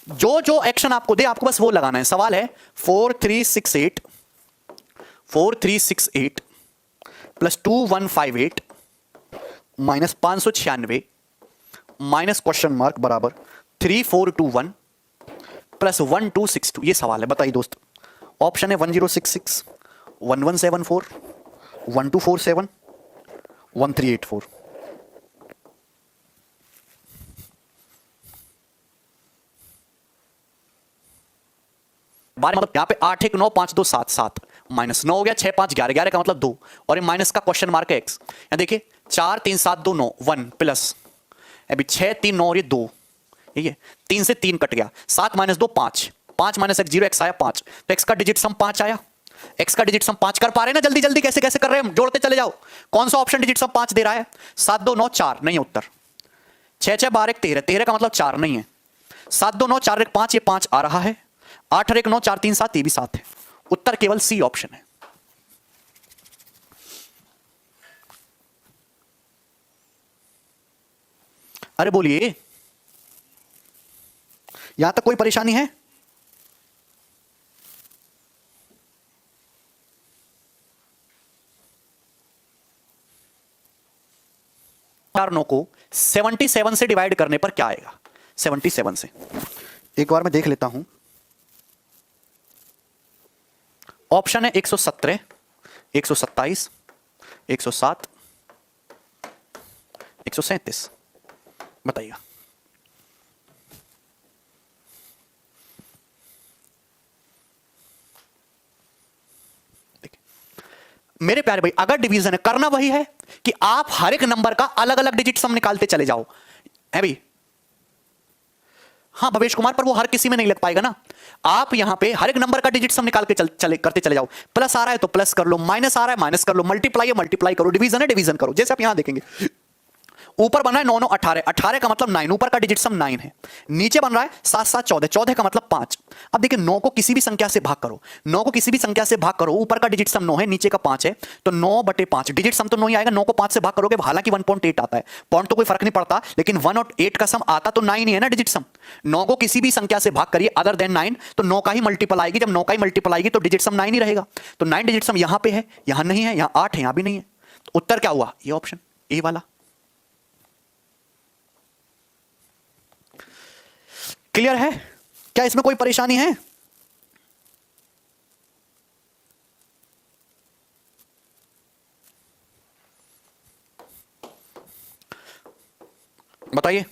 जो जो एक्शन आपको दे आपको बस वो लगाना है। सवाल है 4368 plus 2158 minus 596 minus question mark बराबर 3421 प्लस 1262। ये सवाल है, बताइए दोस्त। ऑप्शन है 1066, 1174, 1247, 1384। बारह मतलब यहां पे 8 1 9 5 2 7 7 माइनस 9 हो गया, 6 5 11, 11 का मतलब 2 और ये माइनस का क्वेश्चन मार्क है एक्स। यहां देखिए 4 3 7 2 9 1 प्लस अभी 6 3 9 और ये 2, ठीक है 3 से 3 कट गया, 7 माइनस 2 5, 5 माइनस एक्स 0, एक्स आया 5, तो एक्स का डिजिट सम 5 आया। एक्स का डिजिट सम 5 कर पा रहे हैं ना, जल्दी जल्दी कैसे कैसे कर रहे हैं, जोड़ते चले जाओ। कौन सा ऑप्शन डिजिट सम 5 दे रहा है, 7 2 9 4 नहीं है उत्तर, 6 6 12 1 13, 13 का मतलब 4 नहीं है, 7 2 9 4 1 5, ये 5 आ रहा है। 8 और 1 9, 4 3 7, ये भी 7 है। उत्तर केवल सी ऑप्शन है। अरे बोलिए, यहां तक कोई परेशानी है? 4 9 को 77 से डिवाइड करने पर क्या आएगा? 77 से एक बार मैं देख लेता हूं। ऑप्शन है 117, 127, 107, 137। बताइएगा। मेरे प्यारे भाई, अगर डिवीजन है, करना वही है कि आप हर एक नंबर का अलग अलग डिजिट सम निकालते चले जाओ, है भाई। हाँ भवेश कुमार, पर वो हर किसी में नहीं लग पाएगा ना। आप यहां पे हर एक नंबर का डिजिट सम निकाल के करते चले जाओ। प्लस आ रहा है तो प्लस कर लो, माइनस आ रहा है माइनस कर लो, मल्टीप्लाई है मल्टीप्लाई करो, डिवीजन है डिवीजन करो। जैसे आप यहां देखेंगे, ऊपर बन रहा है 9 9 18, 18 का मतलब 9, ऊपर का डिजिट सम 9 है। नीचे बन रहा है 7 7 14, 14 का मतलब 5। अब देखिए 9 को किसी भी संख्या से भाग करो, 9 को किसी भी संख्या से भाग करो, ऊपर का डिजिट सम 9 है, नीचे का 5 है, तो 9/5 डिजिट सम तो 9 ही आएगा। 9 को 5 से भाग करोगे, हालांकि 1.8 आता है, पॉइंट तो कोई फर्क नहीं पड़ता, लेकिन 1 और 8 का सम आता तो 9 ही है ना डिजिट सम। 9 को किसी भी संख्या से भाग करिए अदर देन 9, तो 9 का ही मल्टीपल आएगी। जब 9 का ही मल्टीपल आएगी तो डिजिट सम 9 ही रहेगा। तो 9 डिजिट सम यहां पे है, यहां नहीं है, यहां 8 है, यहां भी नहीं है। तो उत्तर क्या हुआ? ये ऑप्शन ए वाला। क्लियर है? क्या इसमें कोई परेशानी है? बताइए।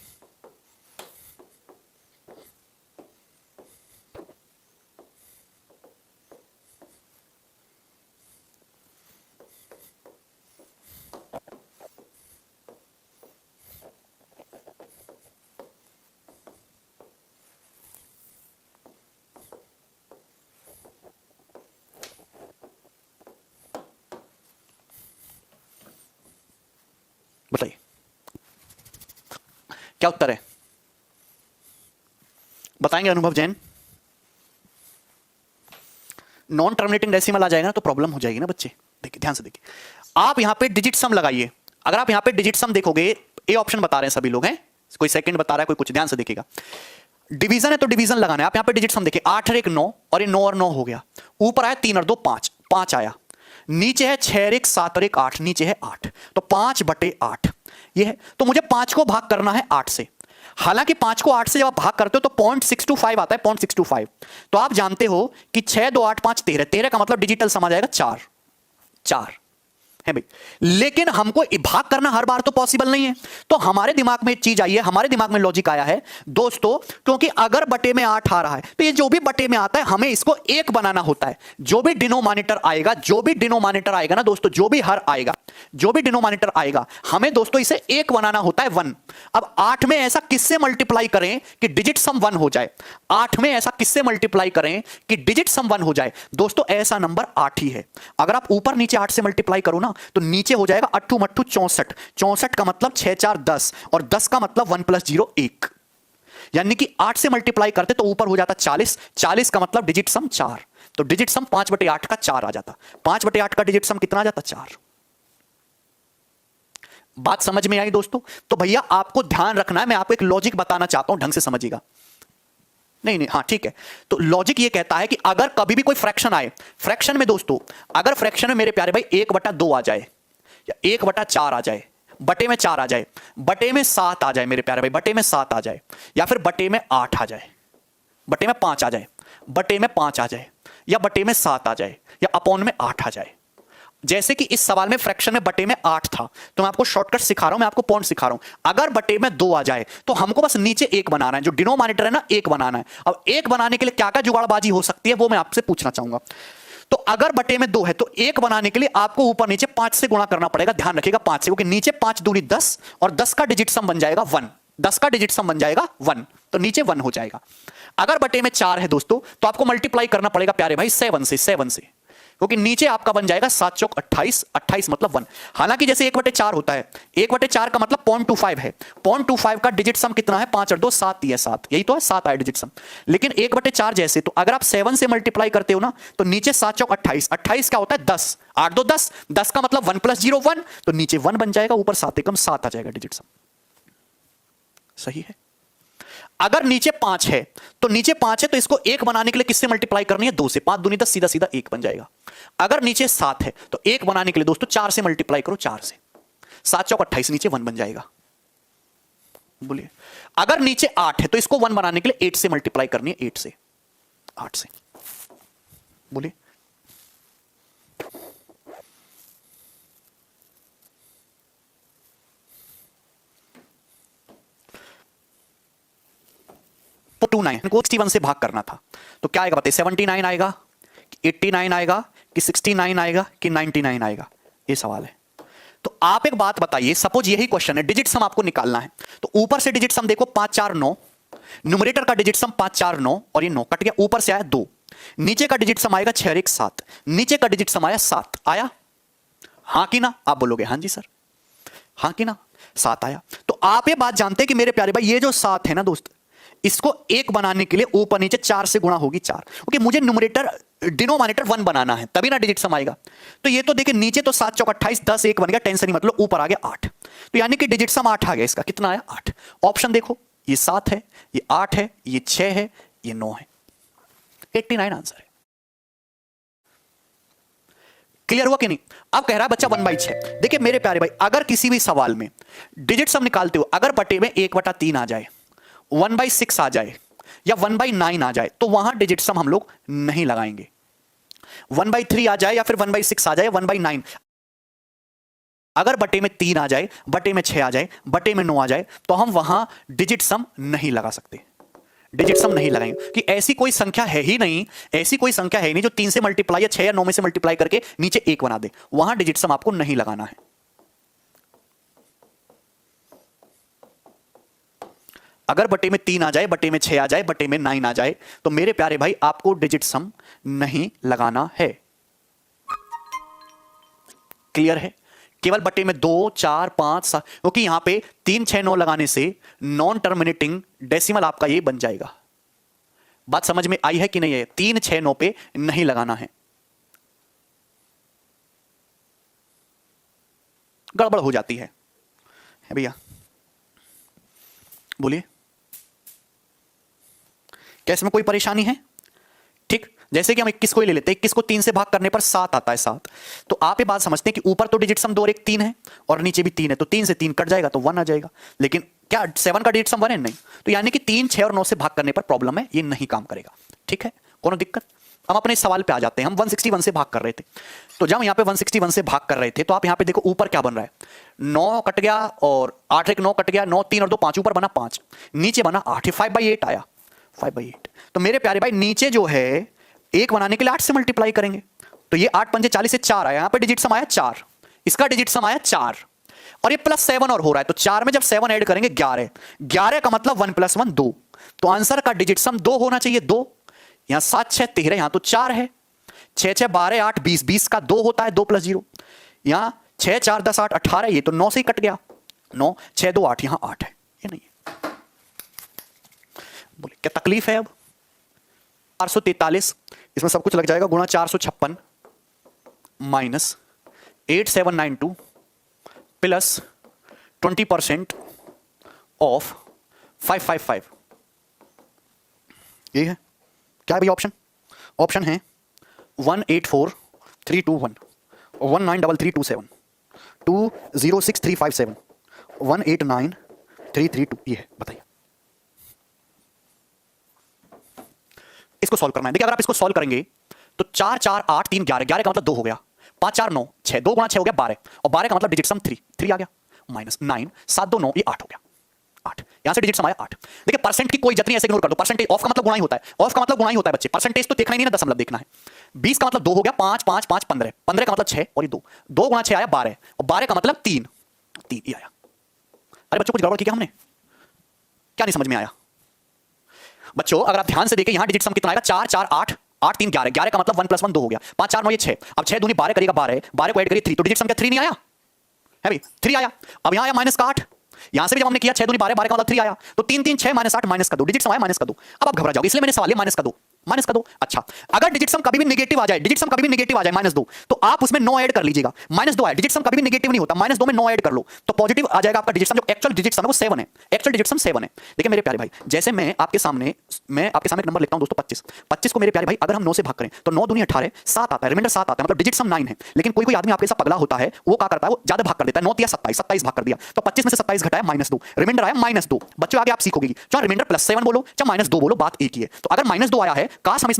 बताइए क्या उत्तर है? बताएंगे अनुभव जैन? नॉन टर्मिनेटिंग डेसिमल आ जाएगा ना तो प्रॉब्लम हो जाएगी ना बच्चे। देखिए ध्यान से देखिए, आप यहां पे डिजिट सम लगाइए। अगर आप यहां पे डिजिट सम देखोगे, ए ऑप्शन बता रहे हैं सभी लोग हैं, कोई सेकंड बता रहा है, कोई कुछ, ध्यान से देखिएगा। डिवीजन है तो डिवीजन लगाना है। आप यहां पे डिजिट सम देखिए, 8 और 1 9, और ये 9 और 9 हो गया। ऊपर आया 3 और 2 5, 5 आया। नीचे है 6 और 1 7 और 1 8, नीचे है 8, तो 5/8 ये है। तो मुझे 5 को भाग करना है 8 से। हालांकि 5 को 8 से जब आप भाग करते हो तो 0.625 आता है, 0.625। तो आप जानते हो कि 6 2 8 5 13, 13 का मतलब डिजिटल सम आ जाएगा 4 4 है भाई। लेकिन हमको भाग करना हर बार तो पॉसिबल नहीं है, तो हमारे दिमाग में एक चीज आई है, हमारे दिमाग में लॉजिक आया है दोस्तों, क्योंकि अगर बटे में 8 आ रहा है तो ये जो भी बटे में आता है हमें इसको 1 बनाना होता है। जो भी डिनोमिनेटर आएगा, जो भी डिनोमिनेटर आएगा ना दोस्तों, जो भी हर आएगा, जो भी डिनोमिनेटर आएगा, हमें दोस्तों इसे 1 बनाना होता है, 1। अब 8 में ऐसा किससे मल्टीप्लाई करें कि डिजिट सम 1 हो जाए? 8 में ऐसा किससे मल्टीप्लाई करें कि डिजिट सम 1 हो जाए? दोस्तों ऐसा नंबर 8 ही है। अगर आप ऊपर नीचे 8 से मल्टीप्लाई करो ना तो नीचे हो जाएगा 8 मट्ठू 64, 64 का मतलब 6 4 10, और 10 का मतलब 1 + 0 1। यानी कि 8 से मल्टीप्लाई करते तो ऊपर हो जाता 40, 40 का मतलब डिजिट सम 4, तो डिजिट सम 5/8 का 4 आ जाता। 5/8 का डिजिट सम कितना आ जाता? 4। बात समझ में आई दोस्तों? तो भैया आपको ध्यान रखना है, मैं आपको एक लॉजिक बताना चाहता हूं, ढंग से समझिएगा। नहीं हाँ ठीक है। तो लॉजिक ये कहता है कि अगर कभी भी कोई फ्रैक्शन आए, फ्रैक्शन में दोस्तों, अगर फ्रैक्शन में मेरे प्यारे भाई 1/2 आ जाए, या 1/4 आ जाए, बटे में 4 आ जाए, बटे में 7 आ जाए मेरे प्यारे भाई, बटे में 7 आ जाए, या फिर बटे में 8 आ जाए, बटे में 5 आ जाए, बटे में 5 आ जाए, या बटे में 7 आ जाए, या अपॉन में 8 आ जाए। जैसे कि इस सवाल में फ्रैक्शन में बटे में 8 था, तो मैं आपको शॉर्टकट सिखा रहा हूं, मैं आपको पॉइंट सिखा रहा हूं। अगर बटे में 2 आ जाए तो हमको बस नीचे 1 बनाना है, जो डिनोमिनेटर है ना 1 बनाना है। अब 1 बनाने के लिए क्या क्या जुगाड़बाजी हो सकती है वो मैं आपसे पूछना चाहूंगा। तो अगर बटे में 2 है तो 1 बनाने के लिए आपको ऊपर नीचे 5 से गुणा करना पड़ेगा। ध्यान रखिएगा 5 से, क्योंकि नीचे 5 दूनी 10, और 10 का डिजिट सम बन जाएगा 1, 10 का डिजिट सम बन जाएगा 1, तो नीचे 1 हो जाएगा। अगर बटे में 4 है दोस्तों तो आपको मल्टीप्लाई करना पड़ेगा प्यारे भाई 7 से, 7 से क्योंकि नीचे आपका बन जाएगा 7 चौक 28, 28 मतलब 1। हालांकि जैसे 1/4 होता है, 1/4 का मतलब 0.25 है। 0.25 का डिजिट सम कितना है? 5 और 2 7 ही है, 7, यही तो है, 7 आया डिजिट सम। लेकिन 1/4 जैसे, तो अगर आप 7 से मल्टीप्लाई करते हो ना, तो नीचे 7 चौक 28, 28 क्या होता है? 10, 8 2 10, 10 का मतलब 1 + 0 1, तो नीचे 1 बन जाएगा, ऊपर 7 एकम 7 आ जाएगा डिजिट सम। सही है। अगर नीचे 5 है, तो नीचे 5 है तो इसको 1 बनाने के लिए किससे मल्टीप्लाई करनी है? 2 से। 5 दूनी 10, सीधा सीधा 1 बन जाएगा। अगर नीचे 7 है तो 1 बनाने के लिए दोस्तों 4 से मल्टीप्लाई करो, 4 से। 7 चौक 28, नीचे 1 बन जाएगा। बोलिए। अगर नीचे 8 है तो इसको 1 बनाने के लिए 8 से मल्टीप्लाई करनी है, 8 से, 8 से। बोलिए। तो 29 को 61 से भाग करना था, तो क्या आएगा बताइए? 79 आएगा, 89 आएगा, कि 69 आएगा, कि 99 आएगा? ये सवाल है। तो आप एक बात बताइए, सपोज यही क्वेश्चन है, डिजिट सम आपको निकालना है, तो ऊपर से डिजिट सम देखो 5 4 9, न्यूमरेटर का डिजिट सम 5 4 9, और ये 9 कट गया, ऊपर से आया 2, नीचे का डिजिट सम आएगा 6 और 1 7, नीचे का डिजिट सम आया 7, आया? हाँ कि ना? आप बोलोगे हाँ जी सर, हाँ कि ना? 7 आया। तो आप ये बात जानते हैं कि मेरे प्यारे भाई, ये जो 7 है ना दोस्त, इसको 1 बनाने के लिए ऊपर नीचे 4 से गुणा होगी 4, क्योंकि मुझे न्यूमरेटर डिनोमिनेटर 1 बनाना है, तभी ना डिजिट सम आएगा। तो ये तो देखिए, नीचे तो 7 चौक 28, 10 1 बन गया, टेंशन नहीं, मतलब ऊपर आ गया 8, तो यानी कि डिजिट सम 8 आ गया। इसका कितना आया? 8। ऑप्शन देखो, ये 7 है, ये 8 है, ये 6 है, ये 9 है। 89 आंसर है। क्लियर हुआ कि नहीं? अब कह रहा है बच्चा 1/6। देखिए मेरे प्यारे भाई, अगर किसी भी सवाल में डिजिट सम निकालते हो, अगर बटे में 1/3 आ जाए, 1/6 आ जाए, या 1/9 आ जाए, तो वहां डिजिट सम हम लोग नहीं लगाएंगे। 1/3 आ जाए, या फिर 1/6 आ जाए, 1/9, अगर बटे में 3 आ जाए, बटे में 6 आ जाए, बटे में 9 आ जाए, तो हम वहां डिजिट सम नहीं लगा सकते, डिजिट सम नहीं लगाएंगे। कि ऐसी कोई संख्या है ही नहीं, ऐसी कोई संख्या है ही नहीं जो 3 से मल्टीप्लाई या 6 या 9 में से मल्टीप्लाई करके नीचे 1 बना दे, वहां डिजिट सम आपको नहीं लगाना है। अगर बटे में 3 आ जाए, बटे में 6 आ जाए, बटे में 9 आ जाए, तो मेरे प्यारे भाई आपको डिजिट सम नहीं लगाना है। क्लियर है? केवल बटे में 2 4 5 7, क्योंकि यहां पे 3 6 9 लगाने से नॉन टर्मिनेटिंग डेसिमल आपका ये बन जाएगा। बात समझ में आई है कि नहीं है? 3 6 9 पे नहीं लगाना है, गड़बड़ हो जाती है भैया। बोलिए, क्या इसमें कोई परेशानी है? ठीक, जैसे कि हम 21 को ही ले लेते हैं, 21 को 3 से भाग करने पर 7 आता है, 7। तो आप ये बात समझते हैं कि ऊपर तो डिजिट सम 2 और 1 3 है, और नीचे भी 3 है, तो 3 से 3 कट जाएगा तो 1 आ जाएगा। लेकिन क्या 7 का डिजिट सम 1 है? नहीं। तो यानी कि 3 6 और 9 से भाग करने पर प्रॉब्लम है, ये नहीं काम करेगा। ठीक है, कोनो दिक्कत? हम अपने सवाल पे आ जाते हैं। हम 161 से भाग कर रहे थे, तो जब यहाँ पे 161 से भाग कर रहे थे, तो आप यहाँ पे देखो ऊपर क्या बन रहा है, 9 कट गया, और 8 1 9 कट गया, 9 3 और 2 5, ऊपर बना 5, नीचे बना 8, 5/8 आया, 5/8। तो मेरे प्यारे भाई, नीचे जो है 1 बनाने के लिए 8 से मल्टीप्लाई करेंगे, तो ये 8 पंजे 40 से 4 आया, यहां पे डिजिट सम आया 4, इसका डिजिट सम आया 4, और ये +7 और हो रहा है, तो 4 में जब 7 ऐड करेंगे 11, 11 का मतलब 1 + 1 2, तो आंसर का डिजिट सम 2 होना चाहिए, 2। यहां 7 6 13, यहां तो 4 है, 6 6 12 8 20, 20 का 2 होता है, 2 + 0, यहां 6 4 10 8 18, ये तो 9 से ही कट गया, 9 6 2 8, यहां 8 है, ये नहीं है। बोले क्या तकलीफ है? अब 443, इसमें सब कुछ लग जाएगा, गुणा 456 माइनस 8792 प्लस 20% ऑफ 555, ये है क्या है भैया? ऑप्शन, ऑप्शन है 184,321, 193327, 206357, 189332, ये है। बताइए, इसको सॉल्व करना है। देखिए अगर आप इसको सॉल्व करेंगे तो 4 4 8 3 11, 11 का मतलब 2 हो गया, 5 4 9 6, 2 गुणा 6 हो गया 12, और 12 का मतलब डिजिट सम 3, 3 आ गया, माइनस 9 7 2 9, ये 8 हो गया, 8, यहां से डिजिट सम आया 8। देखिए परसेंट की कोई जतनी ऐसे इग्नोर कर दो, परसेंटेज ऑफ का मतलब गुणा ही होता है, ऑफ का मतलब गुणा ही होता है बच्चे, परसेंटेज तो देखना ही नहीं ना, दशमलव देखना है। 20 का मतलब 2 हो गया, 5 5 5 15, 15 का मतलब 6, और ये 2, 2 गुणा 6 आया 12, और 12 का मतलब 3, 3 ये आया। अरे बच्चों कुछ गड़बड़ की क्या हमने? क्या नहीं समझ में आया? बच्चों अगर आप ध्यान से देखें, यहां डिजिट सम कितना आएगा, 4 4 8 8 3 11, 11 का मतलब 1 + 1 2 हो गया, 5 4 9 ये 6, अब 6 दूनी 12 करेगा 12, 12 को ऐड करिए 3, तो डिजिट सम क्या 3 नहीं आया है भाई, 3 आया। अब यहां आया -8, यहां से भी जब हमने किया 6 दूनी 12, 12 का मतलब 3 आया, तो 3 3 6 -8 माइनस का 2, डिजिट सम आया माइनस का 2। अब आप घबरा जाओगे, इसलिए मैंने सवाल लिया माइनस का 2, माइनस का 2। अच्छा, अगर डिजिट सम कभी भी नेगेटिव आ जाए, डिजिट सम कभी भी नेगेटिव आ जाए -2, तो आप उसमें 9 ऐड कर लीजिएगा। -2 आया, डिजिट सम कभी भी नेगेटिव नहीं होता, -2 में 9 ऐड कर लो तो पॉजिटिव आ जाएगा आपका डिजिट सम। जो एक्चुअल डिजिट सम है वो 7 है, एक्चुअल डिजिट सम 7 है। देखिए मेरे प्यारे भाई, जैसे मैं आपके सामने एक नंबर लिखता हूं दोस्तों 25, 25 को मेरे प्यारे भाई अगर हम 9 से भाग करें तो 9 दूनी 18, 7 आता है, रिमाइंडर 7 आता है, मतलब डिजिट सम 9 है। लेकिन कोई कोई आदमी आपके साथ पगला होता है, वो क्या करता है, वो ज्यादा भाग कर देता है, 9 या 27, 27 भाग कर दिया, तो 25 में से 27 घटाया -2, रिमाइंडर आया -2। बच्चों आगे आप सीखोगे चाहे रिमाइंडर +7 बोलो चाहे -2 बोलो, बात एक ही है। तो अगर -2 आया है, काश हम इसमें